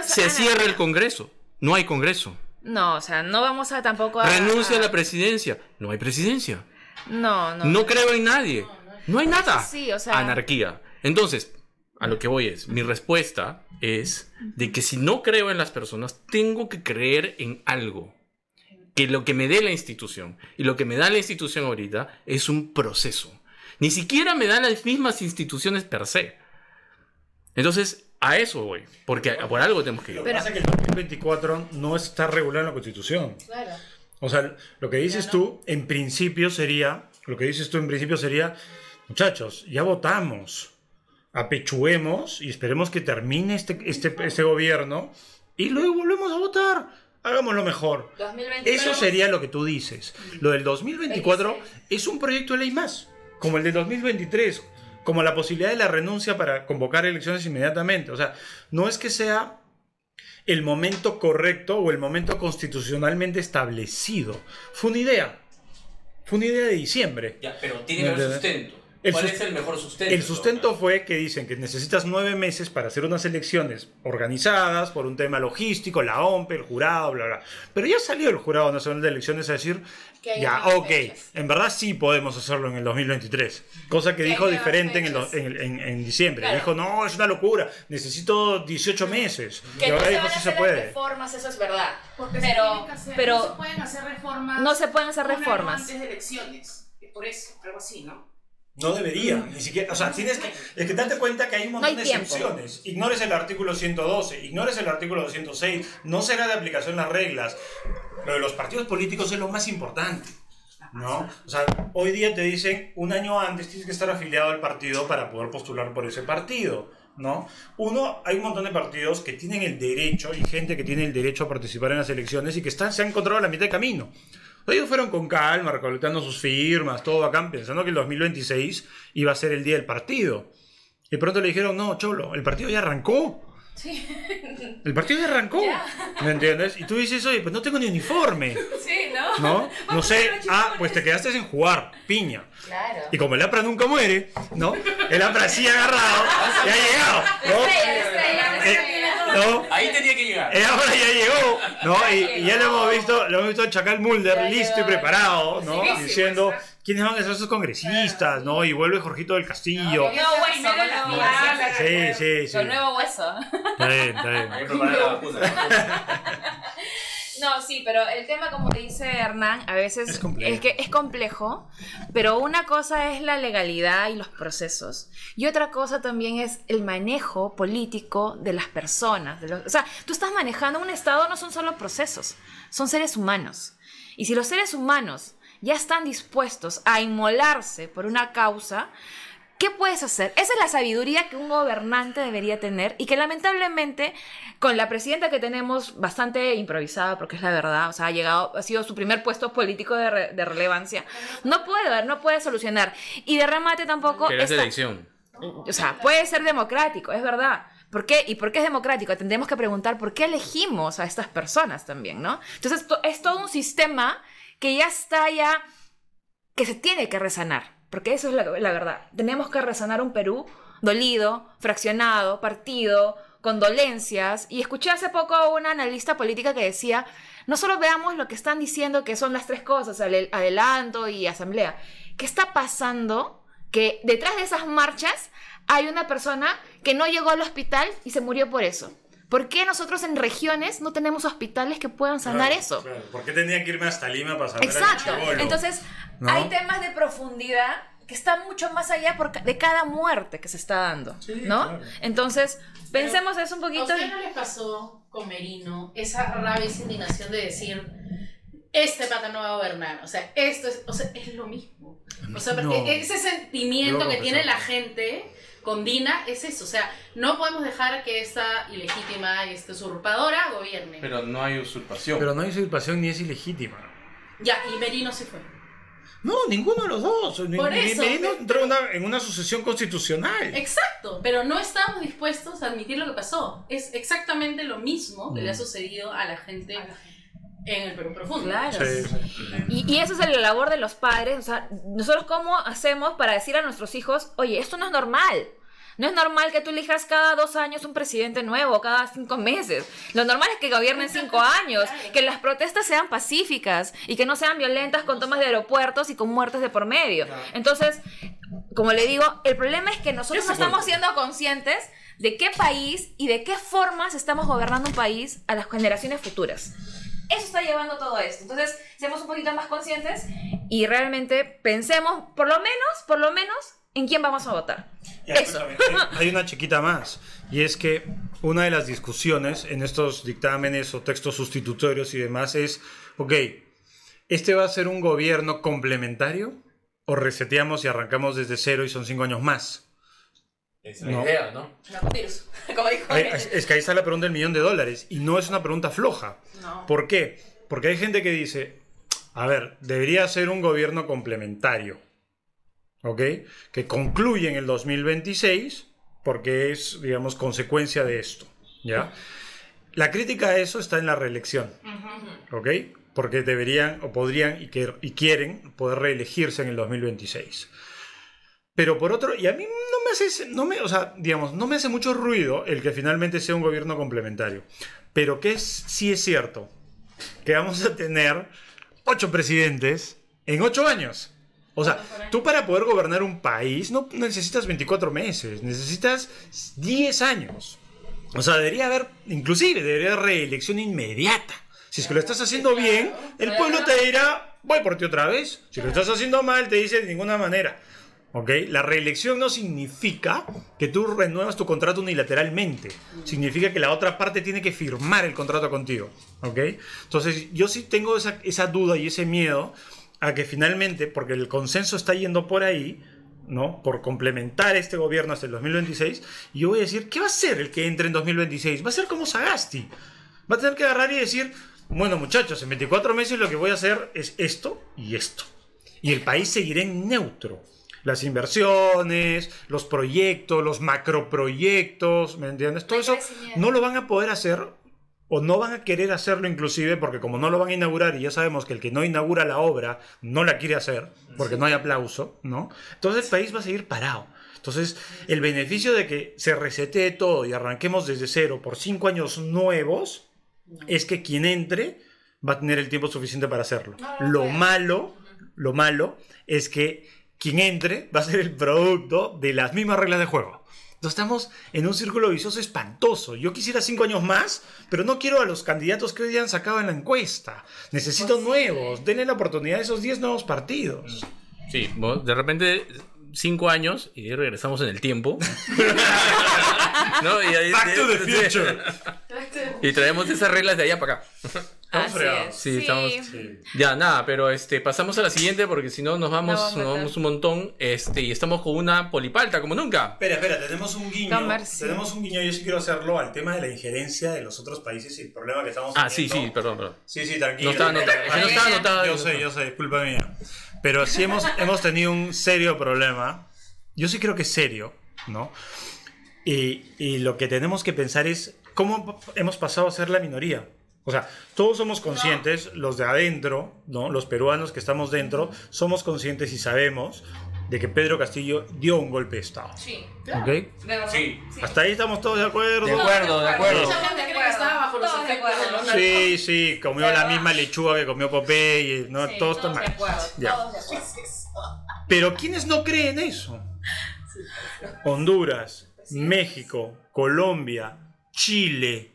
se cierra el Congreso. No hay Congreso. No, o sea, no vamos a tampoco a... Renuncia a la presidencia. No hay presidencia. No. No creo en nadie. No hay nada. Sí, o sea... Anarquía. Entonces, A lo que voy es, mi respuesta es de que si no creo en las personas, tengo que creer en algo. Que lo que me dé la institución, y lo que me da la institución ahorita, es un proceso. Ni siquiera me dan las mismas instituciones per se. Entonces, a eso voy, porque por algo tenemos que ir. Lo que pasa es que el 2024 no está regulado en la Constitución. Claro. O sea, lo que dices tú, en principio sería, muchachos, ya votamos, apechuguemos y esperemos que termine este gobierno y luego volvemos a votar. Hagámoslo mejor. 2023. Eso sería lo que tú dices. Lo del 2024 es un proyecto de ley más, como el del 2023, como la posibilidad de la renuncia para convocar elecciones inmediatamente. O sea, no es que sea el momento correcto o el momento constitucionalmente establecido. Fue una idea de diciembre. Ya, pero tiene que haber sustento. ¿Cuál es el mejor sustento? El sustento fue que dicen que necesitas 9 meses para hacer unas elecciones organizadas por un tema logístico, la OMP, el jurado, bla, bla. Pero ya salió el Jurado Nacional de Elecciones a decir, ya, ok, en verdad sí podemos hacerlo en el 2023. Cosa que dijo diferente en diciembre. Claro. Dijo, no, es una locura, necesito 18 meses. Que y ahora no dijo, sí se puede. Reformas, eso es verdad. Porque pero no se pueden hacer reformas. No se pueden hacer un año reformas. antes de elecciones. Por eso, algo así, ¿no? No debería, ni siquiera, o sea, es que date cuenta que hay un montón de excepciones. Ignores el artículo 112, ignores el artículo 206, no será de aplicación las reglas. Lo de los partidos políticos es lo más importante, ¿no? O sea, hoy día te dicen, un año antes tienes que estar afiliado al partido para poder postular por ese partido, ¿no? Hay un montón de partidos que tienen el derecho, y gente que tiene el derecho a participar en las elecciones y que se han encontrado a la mitad de camino. Ellos fueron con calma, recolectando sus firmas, todo bacán, pensando que el 2026 iba a ser el día del partido. Y pronto le dijeron, no, cholo, el partido ya arrancó. Sí. El partido ya arrancó. Ya. ¿Me entiendes? Y tú dices, oye, pues no tengo ni uniforme. Sí, ¿no? ¿No? No sé, pues te quedaste sin jugar, piña. Claro. Y como el APRA nunca muere, ¿no? El APRA sí agarrado, ya ha llegado, ¿no? ¿No? Ahí tenía que llegar. El APRA ya llegó, ¿no? Y ya lo hemos visto al Chacal Mulder ya listo y preparado, ¿no? Sí, diciendo quiénes van a ser esos congresistas, ¿no? Y vuelve Jorgito del Castillo. Sí. El nuevo hueso. Está bien. No, sí, pero el tema, como dice Hernán, a veces es complejo, pero una cosa es la legalidad y los procesos, y otra cosa también es el manejo político de las personas. O sea, tú estás manejando un Estado, no son solo procesos, son seres humanos. Y si los seres humanos ya están dispuestos a inmolarse por una causa, ¿qué puedes hacer? Esa es la sabiduría que un gobernante debería tener y que lamentablemente con la presidenta que tenemos bastante improvisada, porque es la verdad, o sea, ha sido su primer puesto político de relevancia, no puede solucionar. Y de remate tampoco... ¿Qué es elección? O sea, puede ser democrático, es verdad. ¿Por qué? ¿Y por qué es democrático? Tendremos que preguntar por qué elegimos a estas personas también, ¿no? Entonces, es todo un sistema que ya está que se tiene que resanar. Porque eso es la verdad. Tenemos que resanar un Perú dolido, fraccionado, partido, con dolencias. Y escuché hace poco a una analista política que decía, no solo veamos lo que están diciendo que son las 3 cosas, adelanto y asamblea. ¿Qué está pasando? Que detrás de esas marchas hay una persona que no llegó al hospital y se murió por eso. ¿Por qué nosotros en regiones no tenemos hospitales que puedan sanar eso? Claro. ¿Por qué tendrían que irme hasta Lima para sanar? Exacto. Entonces, ¿no? Hay temas de profundidad que están mucho más allá de cada muerte que se está dando, sí, ¿no? Claro. Entonces, pensemos eso un poquito. ¿A usted no les pasó con Merino esa rabia, esa indignación de decir, este pata no va a gobernar? O sea, esto es, es lo mismo. O sea, ese sentimiento que tiene la gente con Dina es eso. O sea, no podemos dejar que esta ilegítima y esta usurpadora gobierne. Pero no hay usurpación. Pero no hay usurpación ni es ilegítima. Ya, y Merino se fue. No, ninguno de los dos. Por eso, Merino entró en una sucesión constitucional. Exacto, pero no estábamos dispuestos a admitir lo que pasó. Es exactamente lo mismo que le ha sucedido a la gente en el Perú profundo. Claro. Sí. Y eso es la labor de los padres. O sea, nosotros cómo hacemos para decir a nuestros hijos, oye, esto no es normal. No es normal que tú elijas cada 2 años un presidente nuevo, cada 5 meses. Lo normal es que gobiernen 5 años, que las protestas sean pacíficas y que no sean violentas con tomas de aeropuertos y con muertes de por medio. Entonces, como le digo, el problema es que nosotros no estamos siendo conscientes de qué país y de qué formas estamos gobernando un país a las generaciones futuras. Eso está llevando todo esto. Entonces, seamos un poquito más conscientes y realmente pensemos, por lo menos, en quién vamos a votar. Hay una chiquita más, y es que una de las discusiones en estos dictámenes o textos sustitutorios y demás es, ok, ¿este va a ser un gobierno complementario o reseteamos y arrancamos desde cero y son 5 años más? Esa es la idea, ¿no? Como dijo es que ahí está la pregunta del $1.000.000 y no es una pregunta floja. No. ¿Por qué? Porque hay gente que dice, a ver, debería ser un gobierno complementario, ¿ok? Que concluye en el 2026 porque es, digamos, consecuencia de esto, ¿ya? La crítica a eso está en la reelección, ¿ok? Porque deberían o podrían y quieren poder reelegirse en el 2026. Pero por otro, y a mí no me hace mucho ruido el que finalmente sea un gobierno complementario. Pero sí es cierto que vamos a tener 8 presidentes en 8 años. O sea, tú para poder gobernar un país no necesitas 24 meses, necesitas 10 años. O sea, debería haber reelección inmediata. Si es que lo estás haciendo bien, el pueblo te dirá, voy por ti otra vez. Si lo estás haciendo mal, te dice de ninguna manera. ¿Ok? La reelección no significa que tú renuevas tu contrato unilateralmente. Significa que la otra parte tiene que firmar el contrato contigo. ¿Ok? Entonces, yo sí tengo esa duda y ese miedo a que finalmente, porque el consenso está yendo por ahí, ¿no? Por complementar este gobierno hasta el 2026, y yo voy a decir, ¿qué va a ser el que entre en 2026? Va a ser como Sagasti. Va a tener que agarrar y decir, bueno, muchachos, en 24 meses lo que voy a hacer es esto y esto. Y el país seguirá en neutro. Las inversiones, los proyectos, los macroproyectos, ¿me entiendes? Todo eso no lo van a poder hacer o no van a querer hacerlo inclusive porque como no lo van a inaugurar y ya sabemos que el que no inaugura la obra no la quiere hacer porque no hay aplauso, ¿no? Entonces el país va a seguir parado. Entonces el beneficio de que se resetee todo y arranquemos desde cero por 5 años nuevos es que quien entre va a tener el tiempo suficiente para hacerlo. Lo malo es que quien entre va a ser el producto de las mismas reglas de juego. Entonces estamos en un círculo vicioso espantoso. Yo quisiera 5 años más, pero no quiero a los candidatos que hoy día han sacado en la encuesta. Necesito nuevos. Denle la oportunidad a esos 10 nuevos partidos. Sí, de repente 5 años y regresamos en el tiempo. ¿No? Back to the future. Y traemos esas reglas de allá para acá. Sí, estamos. Sí. Ya, nada, pero pasamos a la siguiente porque si no nos vamos un montón. Y estamos con una polipalta como nunca. Espera, tenemos un guiño. Tenemos un guiño, yo sí quiero hacerlo al tema de la ingerencia de los otros países y el problema que estamos teniendo. Sí, perdón. Sí, tranquilo. No estaba anotado. Yo sé, disculpa mía. Pero sí hemos tenido un serio problema. Yo sí creo que es serio, ¿no? Y lo que tenemos que pensar es cómo hemos pasado a ser la minoría. O sea, todos somos conscientes, los de adentro, ¿no? Los peruanos que estamos dentro, somos conscientes y sabemos de que Pedro Castillo dio un golpe de Estado. Sí. ¿Ok? Sí. Hasta ahí estamos todos de acuerdo. De acuerdo. Mucha gente cree que estaba bajo los efectos del Sí, comió la misma lechuga que comió Popeye, ¿no? Sí, todos están mal. Todos de acuerdo. Pero ¿quiénes no creen eso? Honduras, México, Colombia, Chile,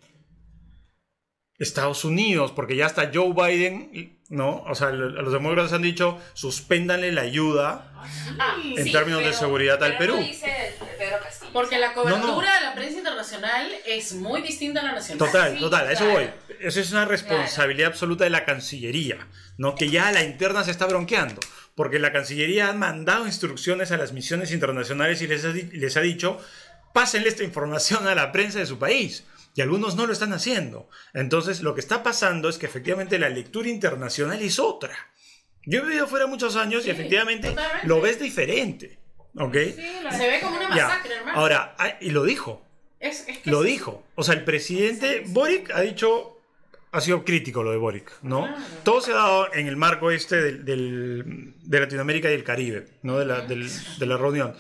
Estados Unidos, porque ya hasta Joe Biden, ¿no? O sea, los demócratas han dicho, suspéndanle la ayuda en términos de seguridad al Perú. No dice Pedro Castillo. Porque la cobertura de la prensa internacional es muy distinta a la nacional. Total, a eso voy. Eso es una responsabilidad absoluta de la Cancillería, ¿no? Que ya a la interna se está bronqueando. Porque la Cancillería ha mandado instrucciones a las misiones internacionales y les ha dicho, pásenle esta información a la prensa de su país. Y algunos no lo están haciendo. Entonces, lo que está pasando es que efectivamente la lectura internacional es otra. Yo he vivido fuera muchos años y efectivamente lo ves diferente. ¿Ok? Sí, se ve como una masacre, hermano. Ahora, y lo dijo. Lo dijo. O sea, el presidente Boric ha dicho, ha sido crítico lo de Boric, ¿no? Claro. Todo se ha dado en el marco de Latinoamérica y el Caribe, ¿no? De la reunión.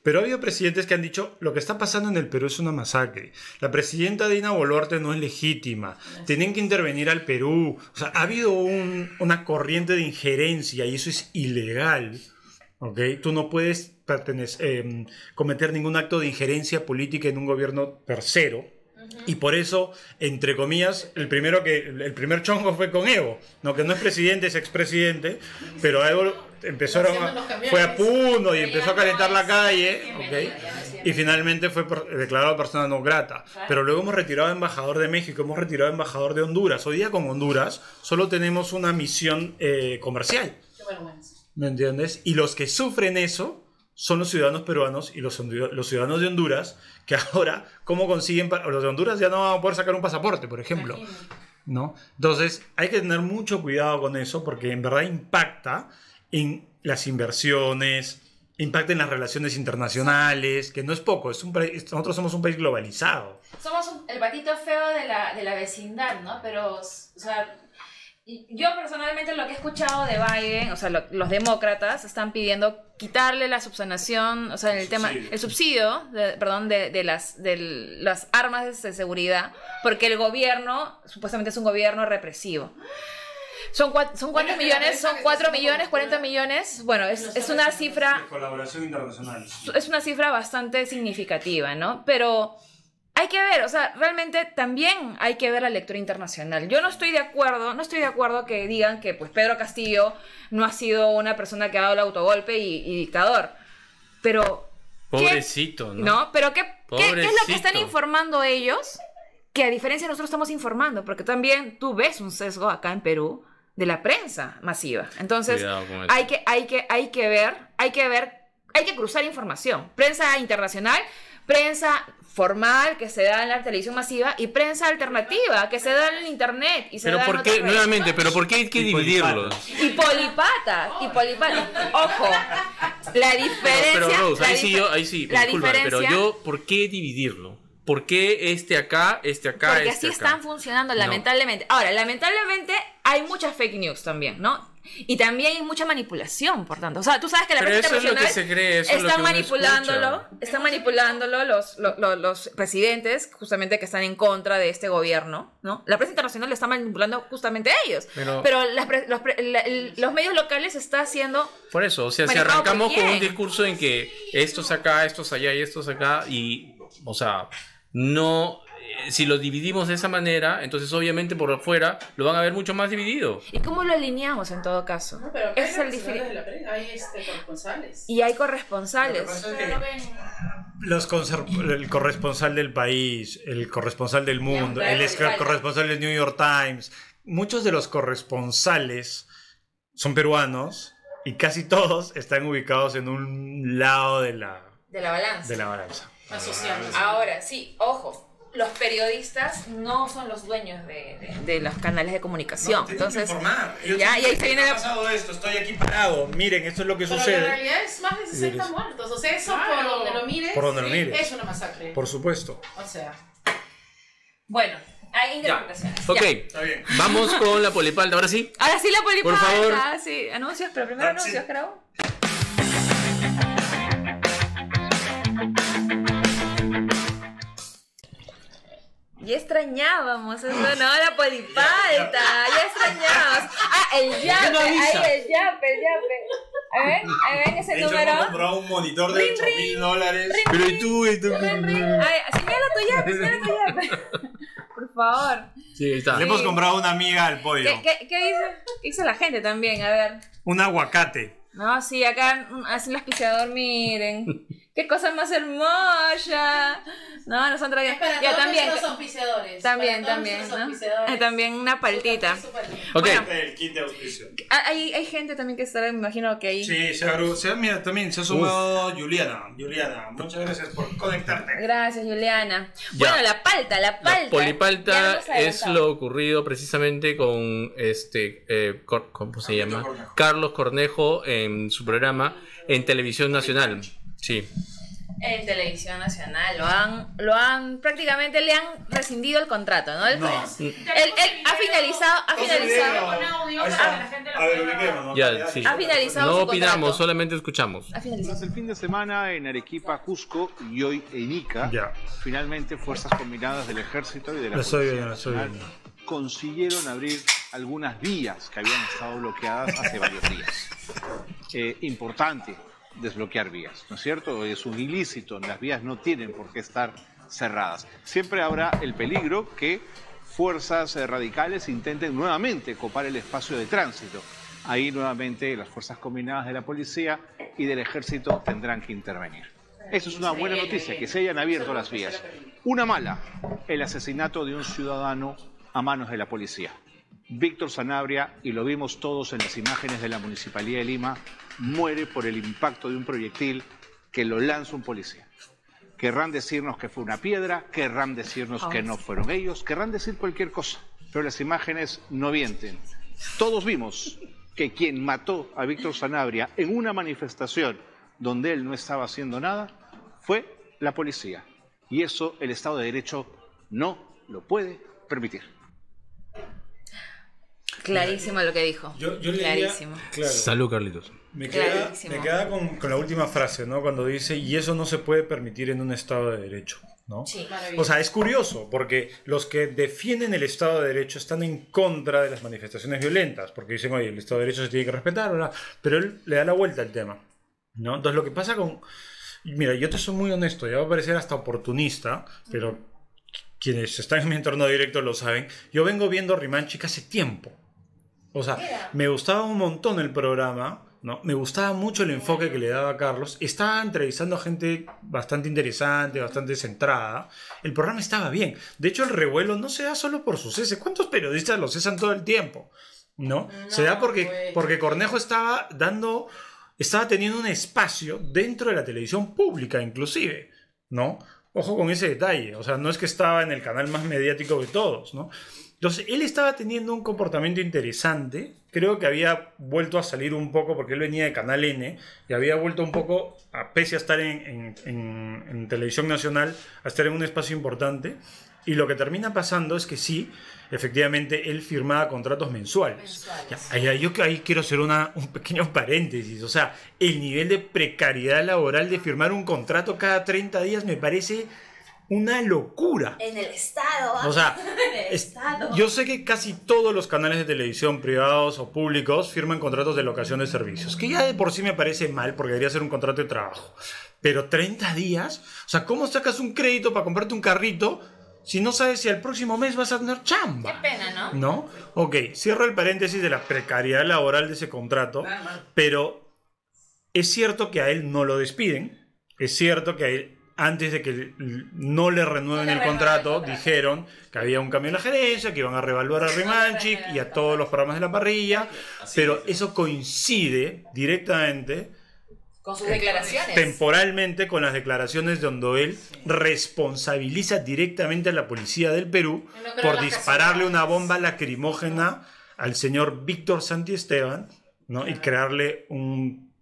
Pero ha habido presidentes que han dicho, lo que está pasando en el Perú es una masacre. La presidenta Dina Boluarte no es legítima. Tienen que intervenir al Perú. O sea, ha habido una corriente de injerencia y eso es ilegal. ¿Okay? Tú no puedes cometer ningún acto de injerencia política en un gobierno tercero. Y por eso, entre comillas, el primer chongo fue con Evo, ¿no? Que no es presidente, es expresidente, pero Evo fue a Puno y empezó a calentar la calle, ¿okay? Y finalmente fue declarado persona no grata. Pero luego hemos retirado a embajador de México, hemos retirado a embajador de Honduras. Hoy día con Honduras solo tenemos una misión comercial. Qué vergüenza. ¿Me entiendes? Y los que sufren eso son los ciudadanos peruanos y los ciudadanos de Honduras, que ahora, ¿cómo consiguen? Los de Honduras ya no van a poder sacar un pasaporte, por ejemplo, ¿no? Entonces, hay que tener mucho cuidado con eso, porque en verdad impacta en las inversiones, impacta en las relaciones internacionales, que no es poco, nosotros somos un país globalizado. Somos el patito feo de la vecindad, ¿no? Pero, o sea, yo personalmente lo que he escuchado de Biden, o sea, los demócratas están pidiendo quitarle la subsanación, o sea, el subsidio, de las armas de seguridad, porque el gobierno supuestamente es un gobierno represivo. ¿Son cuántos millones? ¿Son 4 millones? ¿40 millones? Bueno, es una cifra... De colaboración internacional. Es una cifra bastante significativa, ¿no? Pero hay que ver, o sea, realmente también hay que ver la lectura internacional. Yo no estoy de acuerdo que digan que pues Pedro Castillo no ha sido una persona que ha dado el autogolpe y dictador. Pero... Pobrecito, ¿no? ¿No? Pero ¿qué es lo que están informando ellos? Que a diferencia de nosotros estamos informando, porque también tú ves un sesgo acá en Perú de la prensa masiva. Entonces, hay que ver, hay que cruzar información. Prensa internacional, prensa formal que se da en la televisión masiva y prensa alternativa que se da en el internet. Pero ¿por qué? Nuevamente, ¿pero por qué hay que dividirlos? Y polipata. Ojo, la diferencia... Pero Rose, ahí sí, disculpa, pero yo, ¿por qué dividirlo? ¿Por qué este acá? Porque así están funcionando, lamentablemente. No. Ahora, lamentablemente hay muchas fake news también, ¿no? Y también hay mucha manipulación, por tanto. O sea, tú sabes que la prensa internacional están manipulándolo los presidentes, justamente que están en contra de este gobierno, ¿no? La prensa internacional lo está manipulando justamente a ellos. Pero los medios locales está haciendo... Por eso, o sea, si arrancamos con un discurso en que estos acá, estos allá y estos acá, y, o sea, no... Si lo dividimos de esa manera, entonces obviamente por afuera lo van a ver mucho más dividido. ¿Y cómo lo alineamos en todo caso? No, pero ese es el diferente. Hay corresponsales. Y hay corresponsales. El corresponsal del país, el corresponsal del mundo, el corresponsal del New York Times. Muchos de los corresponsales son peruanos y casi todos están ubicados en un lado de la balanza. Asociados. Ahora, sí, ojo. Los periodistas no son los dueños de los canales de comunicación. Entonces, informar. Y ahí se viene ha pasado esto, estoy aquí parado. Miren, esto es lo que sucede. Pero en realidad es más de 60 muertos. O sea, eso por donde lo mires. Es una masacre. Por supuesto. O sea. Bueno, hay interpretaciones. Ok, está bien. Vamos con la polipalta. Ahora sí. Ahora sí, la polipalta. Por favor. Sí. Anuncios, pero primero anuncios, creo. Ya extrañábamos eso, ¿no? La polipalta, ya extrañábamos. El yape, ahí el yape. Ahí ven ese número. Hemos comprado un monitor de $8,000. Pero ¿y tú? Señala tu yape. Por favor. Sí, ahí está. Le hemos comprado una amiga al pollo. ¿Qué dice la gente también? A ver. Un aguacate. No, sí, acá hacen el auspiciador, miren. ¡Qué cosa más hermosa! No, nos han traído. Ya también. Los auspiciadores. También, ¿no? También una paltita. Ok. Bueno, el kit de auspicio. Hay gente también que estará, me imagino que ahí. Sí, mira, también se ha sumado Juliana. Juliana, muchas gracias por conectarte. Gracias, Juliana. Ya. Bueno, la palta. La polipalta es lo ocurrido precisamente con ¿cómo se llama? Carlos Cornejo en su programa en Televisión Nacional. Sí. En Televisión Nacional prácticamente le han rescindido el contrato, ¿no? Él ha finalizado. Ha finalizado. No opinamos, solamente escuchamos. Tras el fin de semana en Arequipa, Cusco y hoy en Ica, finalmente fuerzas combinadas del ejército y de la Policía Nacional consiguieron abrir algunas vías que habían estado bloqueadas hace varios días. Importante desbloquear vías, ¿no es cierto? Es un ilícito, las vías no tienen por qué estar cerradas. Siempre habrá el peligro que fuerzas radicales intenten nuevamente copar el espacio de tránsito. Ahí nuevamente las fuerzas combinadas de la policía y del ejército tendrán que intervenir. Eso es una buena noticia, que se hayan abierto las vías. Una mala, el asesinato de un ciudadano a manos de la policía. Víctor Sanabria, y lo vimos todos en las imágenes de la Municipalidad de Lima, muere por el impacto de un proyectil que lo lanza un policía. Querrán decirnos que fue una piedra, querrán decirnos que no fueron ellos, querrán decir cualquier cosa, pero las imágenes no mienten. Todos vimos que quien mató a Víctor Sanabria en una manifestación donde él no estaba haciendo nada fue la policía. Y eso el Estado de Derecho no lo puede permitir. Clarísimo lo que dijo. Yo clarísimo. Claro. Salud, Carlitos. Me queda con la última frase, ¿no? Cuando dice, y eso no se puede permitir en un Estado de Derecho, ¿no? Sí, o sea, es curioso, porque los que defienden el Estado de Derecho están en contra de las manifestaciones violentas, porque dicen, oye, el Estado de Derecho se tiene que respetar, ¿verdad? Pero él le da la vuelta al tema, ¿no? Entonces lo que pasa con... Mira, yo te soy muy honesto, ya va a parecer hasta oportunista, pero quienes están en mi entorno directo lo saben. Yo vengo viendo Rimanchik hace tiempo. O sea, me gustaba un montón el programa, ¿no? Me gustaba mucho el enfoque que le daba Carlos. Estaba entrevistando a gente bastante interesante, bastante centrada. El programa estaba bien. De hecho, el revuelo no se da solo por su cese. ¿Cuántos periodistas lo cesan todo el tiempo? ¿No? Se da porque Cornejo estaba teniendo un espacio dentro de la televisión pública, inclusive, ¿no? Ojo con ese detalle. O sea, no es que estaba en el canal más mediático de todos, ¿no? Entonces, él estaba teniendo un comportamiento interesante. Creo que había vuelto a salir un poco, porque él venía de Canal N, y había vuelto un poco, pese a estar en Televisión Nacional, a estar en un espacio importante. Y lo que termina pasando es que sí, efectivamente, él firmaba contratos mensuales. Yo ahí quiero hacer un pequeño paréntesis. O sea, el nivel de precariedad laboral de firmar un contrato cada 30 días me parece... una locura. En el Estado. O sea, yo sé que casi todos los canales de televisión privados o públicos firman contratos de locación de servicios, que ya de por sí me parece mal porque debería ser un contrato de trabajo. Pero 30 días, o sea, ¿cómo sacas un crédito para comprarte un carrito si no sabes si el próximo mes vas a tener chamba? Qué pena, ¿no? ¿No? Ok, cierro el paréntesis de la precariedad laboral de ese contrato, pero es cierto que a él no lo despiden, es cierto que a él, antes de que no le renueven el contrato, dijeron que había un cambio en la gerencia, que iban a reevaluar a Rimanchik y a todos los programas de la parrilla, pero eso coincide directamente con sus declaraciones. Temporalmente con las declaraciones donde él responsabiliza directamente a la policía del Perú por dispararle una bomba lacrimógena al señor Víctor Santiesteban, ¿no? Y crearle un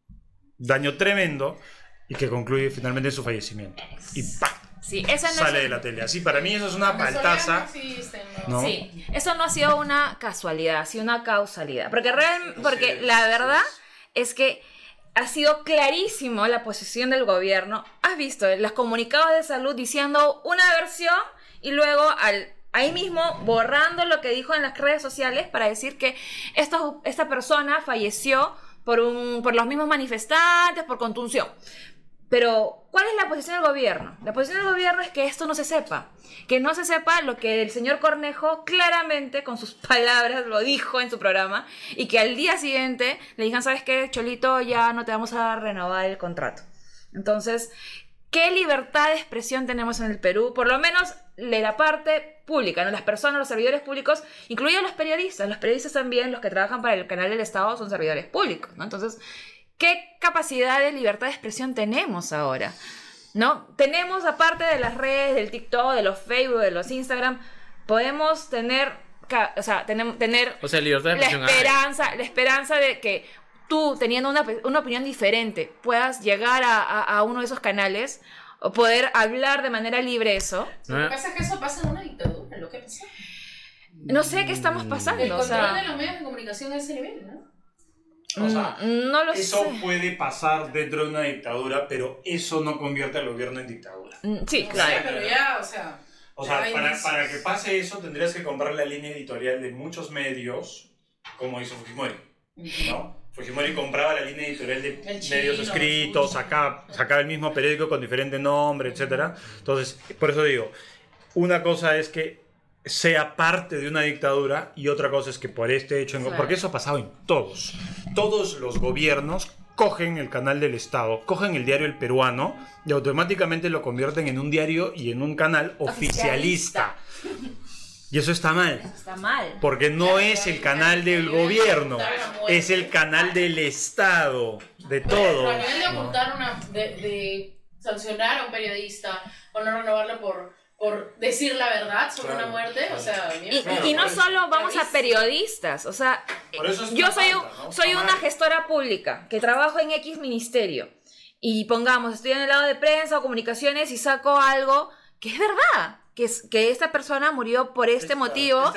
daño tremendo y que concluye finalmente en su fallecimiento. Y ¡pam! Sí, esa no sale de la tele. Así, para mí eso es una paltaza. ¿No? Sí, eso no ha sido una casualidad, ha sido una causalidad. Porque la verdad es que ha sido clarísimo la posición del gobierno. Has visto los comunicados de salud diciendo una versión y luego ahí mismo borrando lo que dijo en las redes sociales para decir que esta persona falleció por los mismos manifestantes, por contunción. Pero, ¿cuál es la posición del gobierno? La posición del gobierno es que esto no se sepa. Que no se sepa lo que el señor Cornejo claramente, con sus palabras, lo dijo en su programa. Y que al día siguiente le dijeron, ¿sabes qué, Cholito? Ya no te vamos a renovar el contrato. Entonces, ¿qué libertad de expresión tenemos en el Perú? Por lo menos de la parte pública, ¿no? Las personas, los servidores públicos, incluidos los periodistas. Los periodistas también, los que trabajan para el canal del Estado, son servidores públicos, ¿no? Entonces, ¿qué capacidad de libertad de expresión tenemos ahora? ¿No? Tenemos, aparte de las redes, del TikTok, de los Facebook, de los Instagram, podemos tener libertad de expresión, la esperanza de que tú, teniendo una opinión diferente, puedas llegar a uno de esos canales o poder hablar de manera libre eso. Lo que pasa es que eso pasa en una dictadura, lo que pasa. No sé qué estamos pasando. El control de los medios de comunicación a ese nivel, ¿no? O sea, no lo eso sé. puede pasar dentro de una dictadura, pero eso no convierte al gobierno en dictadura. Sí, claro. Sí, pero ya, o sea, para que pase eso tendrías que comprar la línea editorial de muchos medios, como hizo Fujimori, ¿no? Fujimori compraba la línea editorial de medios escritos, sacaba el mismo periódico con diferente nombre, etc. Entonces, por eso digo, una cosa es que sea parte de una dictadura y otra cosa es que por este hecho, porque eso ha pasado en todos los gobiernos cogen el canal del Estado, cogen el diario El Peruano y automáticamente lo convierten en un diario y en un canal oficialista. Y eso está mal. Eso está mal. Porque no es el canal del gobierno, es el canal del Estado, de todo. A nivel de ocultar de sancionar a un periodista o no renovarlo por decir la verdad sobre una muerte, o sea... Y no solo vamos a periodistas, o sea, yo soy una gestora pública que trabajo en X ministerio y pongamos, estoy en el lado de prensa o comunicaciones y saco algo que es verdad. Que esta persona murió por este motivo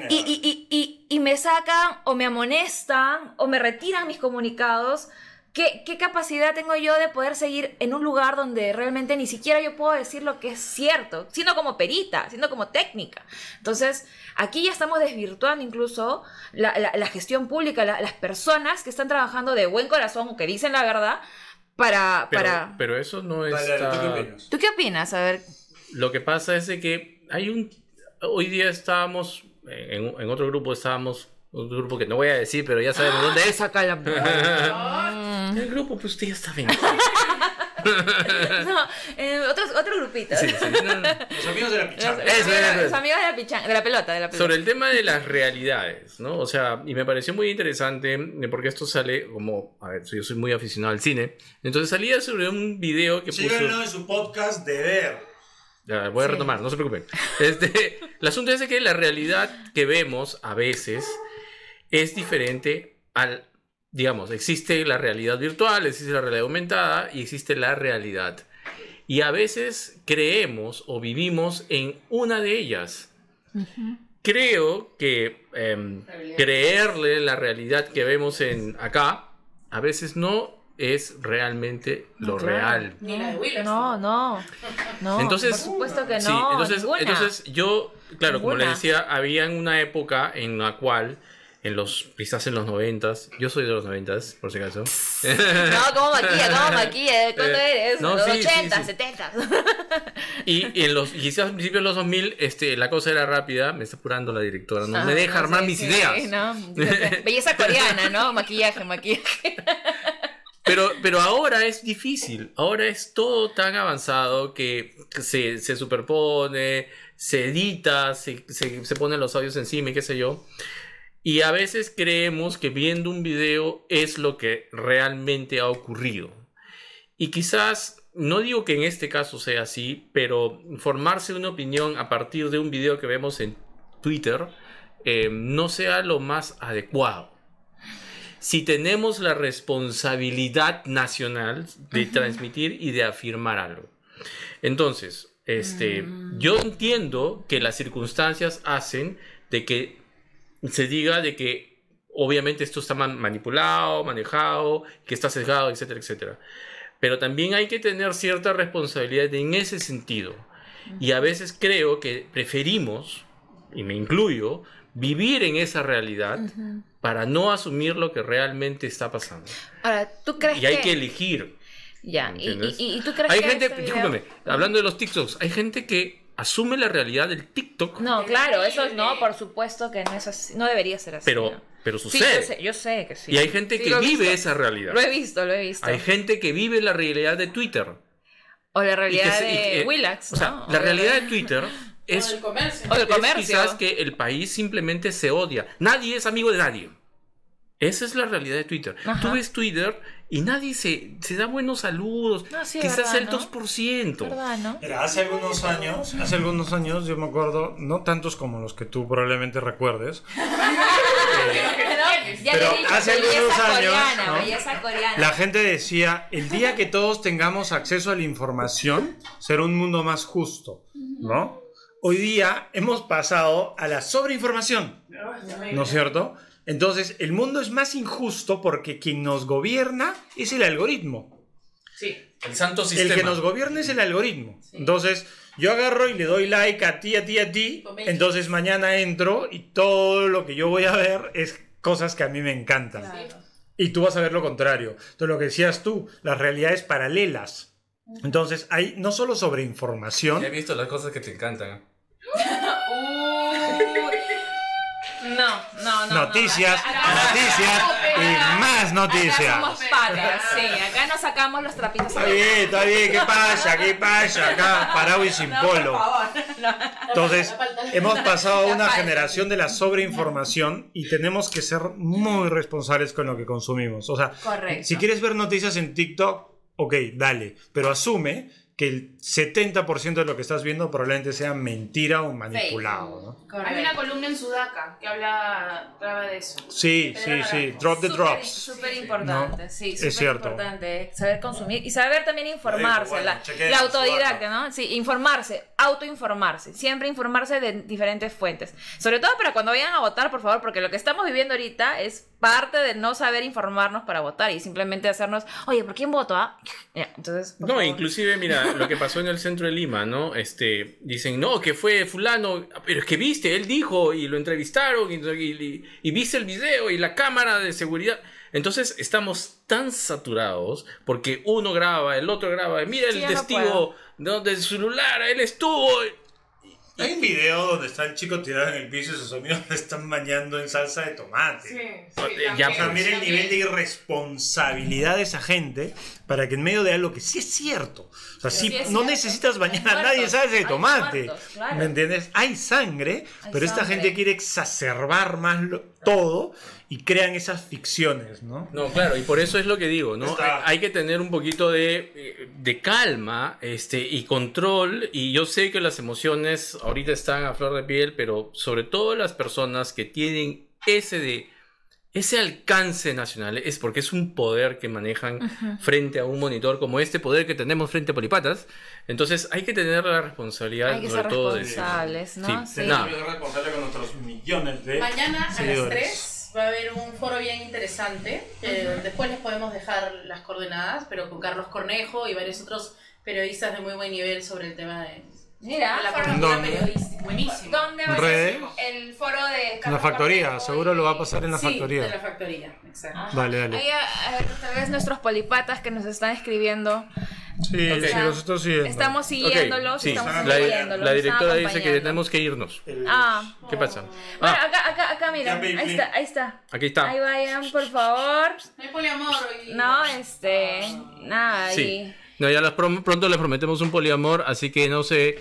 y me sacan o me amonestan o me retiran mis comunicados. ¿Qué capacidad tengo yo de poder seguir en un lugar donde realmente ni siquiera yo puedo decir lo que es cierto, siendo como perita, siendo como técnica? Entonces, aquí ya estamos desvirtuando incluso la gestión pública, las personas que están trabajando de buen corazón o que dicen la verdad Pero eso no está... ¿Tú qué opinas? A ver... Lo que pasa es de que hoy día estábamos, en otro grupo un grupo que no voy a decir, pero ya sabemos dónde es. Saca la... El grupo, pues usted ya está bien. Otro grupito. Sí, no. Los amigos de la pichanga. Los amigos de la pichanga, de la pelota. Sobre el tema de las realidades, ¿no? O sea, y me pareció muy interesante, porque esto sale como, a ver, yo soy muy aficionado al cine, entonces salía sobre un video que puso... Síganlo en su podcast de ver. Ya, voy a retomar, no se preocupen. El asunto es que la realidad que vemos a veces es diferente al, digamos, existe la realidad virtual, existe la realidad aumentada y existe la realidad. Y a veces creemos o vivimos en una de ellas. Creo que creerle la realidad que vemos acá a veces no es realmente lo real. Ni la de Will. No. Entonces, por supuesto que no. Sí, entonces yo, claro, como les decía, había una época en la cual, quizás en los 90s, yo soy de los 90s, por si acaso. No, ¿cómo maquilla? ¿Cuándo eres? No, los sí, 80, sí. 70. Y quizás al principio de los 2000, la cosa era rápida, me está apurando la directora, no me deja armar mis ideas. No. Belleza coreana, ¿no? Maquillaje. Pero ahora es difícil, ahora es todo tan avanzado que se superpone, se edita, se ponen los audios encima y qué sé yo. Y a veces creemos que viendo un video es lo que realmente ha ocurrido. Y quizás, no digo que en este caso sea así, pero formarse una opinión a partir de un video que vemos en Twitter no sea lo más adecuado. Si tenemos la responsabilidad nacional de transmitir y de afirmar algo. Entonces, yo entiendo que las circunstancias hacen de que se diga de que obviamente esto está manipulado, manejado, que está sesgado, etcétera, etcétera. Pero también hay que tener cierta responsabilidad en ese sentido. Y a veces creo que preferimos, y me incluyo, vivir en esa realidad para no asumir lo que realmente está pasando. Ahora, ¿tú crees y hay que elegir. Ya, ¿y tú crees hay que gente, discúlpame, hablando de los TikToks, hay gente que asume la realidad del TikTok. No, claro, eso no, por supuesto que no es así, no debería ser así. Pero sucede. Sí, yo sé que sí. Y hay gente que vive esa realidad. Lo he visto. Hay gente que vive la realidad de Twitter. O la realidad de Willax, ¿no? O sea, la realidad de Twitter es... O del comercio. Es quizás que el país simplemente se odia. Nadie es amigo de nadie. Esa es la realidad de Twitter. Ajá. Tú ves Twitter y nadie se da buenos saludos. No, sí, quizás verdad, el ¿no? 2%. ¿Verdad, no? Mira, hace algunos años, yo me acuerdo, no tantos como los que tú probablemente recuerdes. Pero hace algunos años, ¿no? La gente decía, el día que todos tengamos acceso a la información, será un mundo más justo, ¿no? Hoy día hemos pasado a la sobreinformación, ¿no es cierto? Entonces, el mundo es más injusto porque quien nos gobierna es el algoritmo. Sí, el santo sistema. El que nos gobierna es el algoritmo. Sí. Entonces, yo agarro y le doy like a ti. Entonces, mañana entro y todo lo que yo voy a ver es cosas que a mí me encantan. Claro. y tú vas a ver lo contrario. Entonces, lo que decías tú, las realidades paralelas. Entonces, hay no solo sobre información. Ya he visto las cosas que te encantan. No. Noticias y más noticias. Acá somos patas, sí. Acá nos sacamos los trapitos. Está bien. ¿Qué pasa? Acá parado y sin polo. Entonces, hemos pasado a una generación de la sobreinformación y tenemos que ser muy responsables con lo que consumimos. O sea, correcto. Si quieres ver noticias en TikTok, ok, dale. Pero asume que el 70% de lo que estás viendo probablemente sea mentira o manipulado, ¿no? Hay una columna en Sudaca que hablaba de eso. Sí. Drop the drops. Súper importante, ¿no? sí, es cierto. Importante saber consumir y saber también informarse. Bueno, la autodidacta, ¿no? Sí, informarse, autoinformarse. Siempre informarse de diferentes fuentes. Sobre todo para cuando vayan a votar, por favor, porque lo que estamos viviendo ahorita es parte de no saber informarnos para votar y simplemente hacernos, oye, ¿por quién voto? Entonces, no, favor. Inclusive, mira, lo que pasó en el centro de Lima, ¿no? Dicen, no, que fue fulano, pero es que viste, él dijo, y lo entrevistaron, y viste el video, y la cámara de seguridad. Entonces, estamos tan saturados, porque uno graba, el otro graba, mira el testigo, ¿no? Del celular, él estuvo... Hay un video donde está el chico tirado en el piso y sus amigos le están bañando en salsa de tomate. Mira el nivel de irresponsabilidad de esa gente para que en medio de algo que sí es cierto, o sea, no necesitas bañar a nadie en salsa de tomate, claro. ¿Me entiendes? Hay sangre, pero esta gente quiere exacerbar más todo y crean esas ficciones, ¿no? No, claro, y por eso es lo que digo, ¿no? Hay que tener un poquito de calma y control, y yo sé que las emociones ahorita están a flor de piel, pero sobre todo las personas que tienen ese alcance nacional, es porque es un poder que manejan frente a un monitor como este poder que tenemos frente a Polipatas. Entonces hay que tener la responsabilidad, hay que sobre ser todo responsables, ¿no? Sí. Tenemos que ser responsables con nuestros millones de mañana seguidores. A las 3 va a haber un foro bien interesante. Después les podemos dejar las coordenadas, pero con Carlos Cornejo y varios otros periodistas de muy buen nivel sobre el tema de la cobertura periodística. Buenísimo. ¿Dónde va a ser el foro de Carlos La factoría, Cornejo? Seguro lo va a pasar en la factoría. Sí, de la factoría, exacto. Dale. Ahí, tal vez nuestros polipatas que nos están escribiendo. Sí, nosotros siguiendo. Estamos siguiéndolos, sí. siguiéndolos. La directora dice que tenemos que irnos. ¿Qué pasa? Bueno, acá mira, ahí está. Aquí está. Ahí vayan, por favor. No hay poliamor hoy. No, nada, sí. ahí. No, ya pronto les prometemos un poliamor, así que no se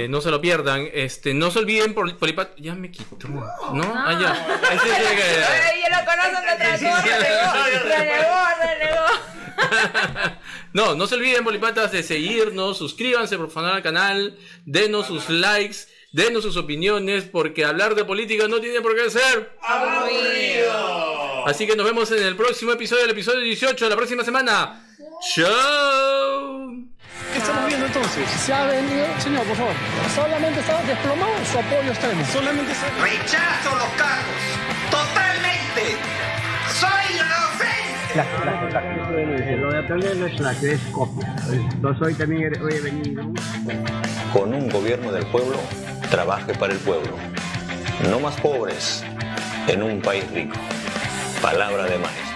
no se lo pierdan. No se olviden Polipat. Ya me quitó. ¿No? Ya. Ya lo conocen de renegó. No se olviden, Polipatas, de seguirnos, suscríbanse por favor al canal, denos sus likes, denos sus opiniones, porque hablar de política no tiene por qué ser aburrido. Así que nos vemos en el próximo episodio, el episodio 18 de la próxima semana. ¡Chao! ¿Qué estamos viendo entonces? Se ha venido, señor, por favor. Solamente está desplomado su apoyo extremo. Solamente se... Rechazo los cargos. Totalmente. Soy inocente. Lo de aprender no es clase, es copia. Entonces hoy también he venido. Con un gobierno del pueblo, trabaje para el pueblo. No más pobres en un país rico. Palabra de maestro.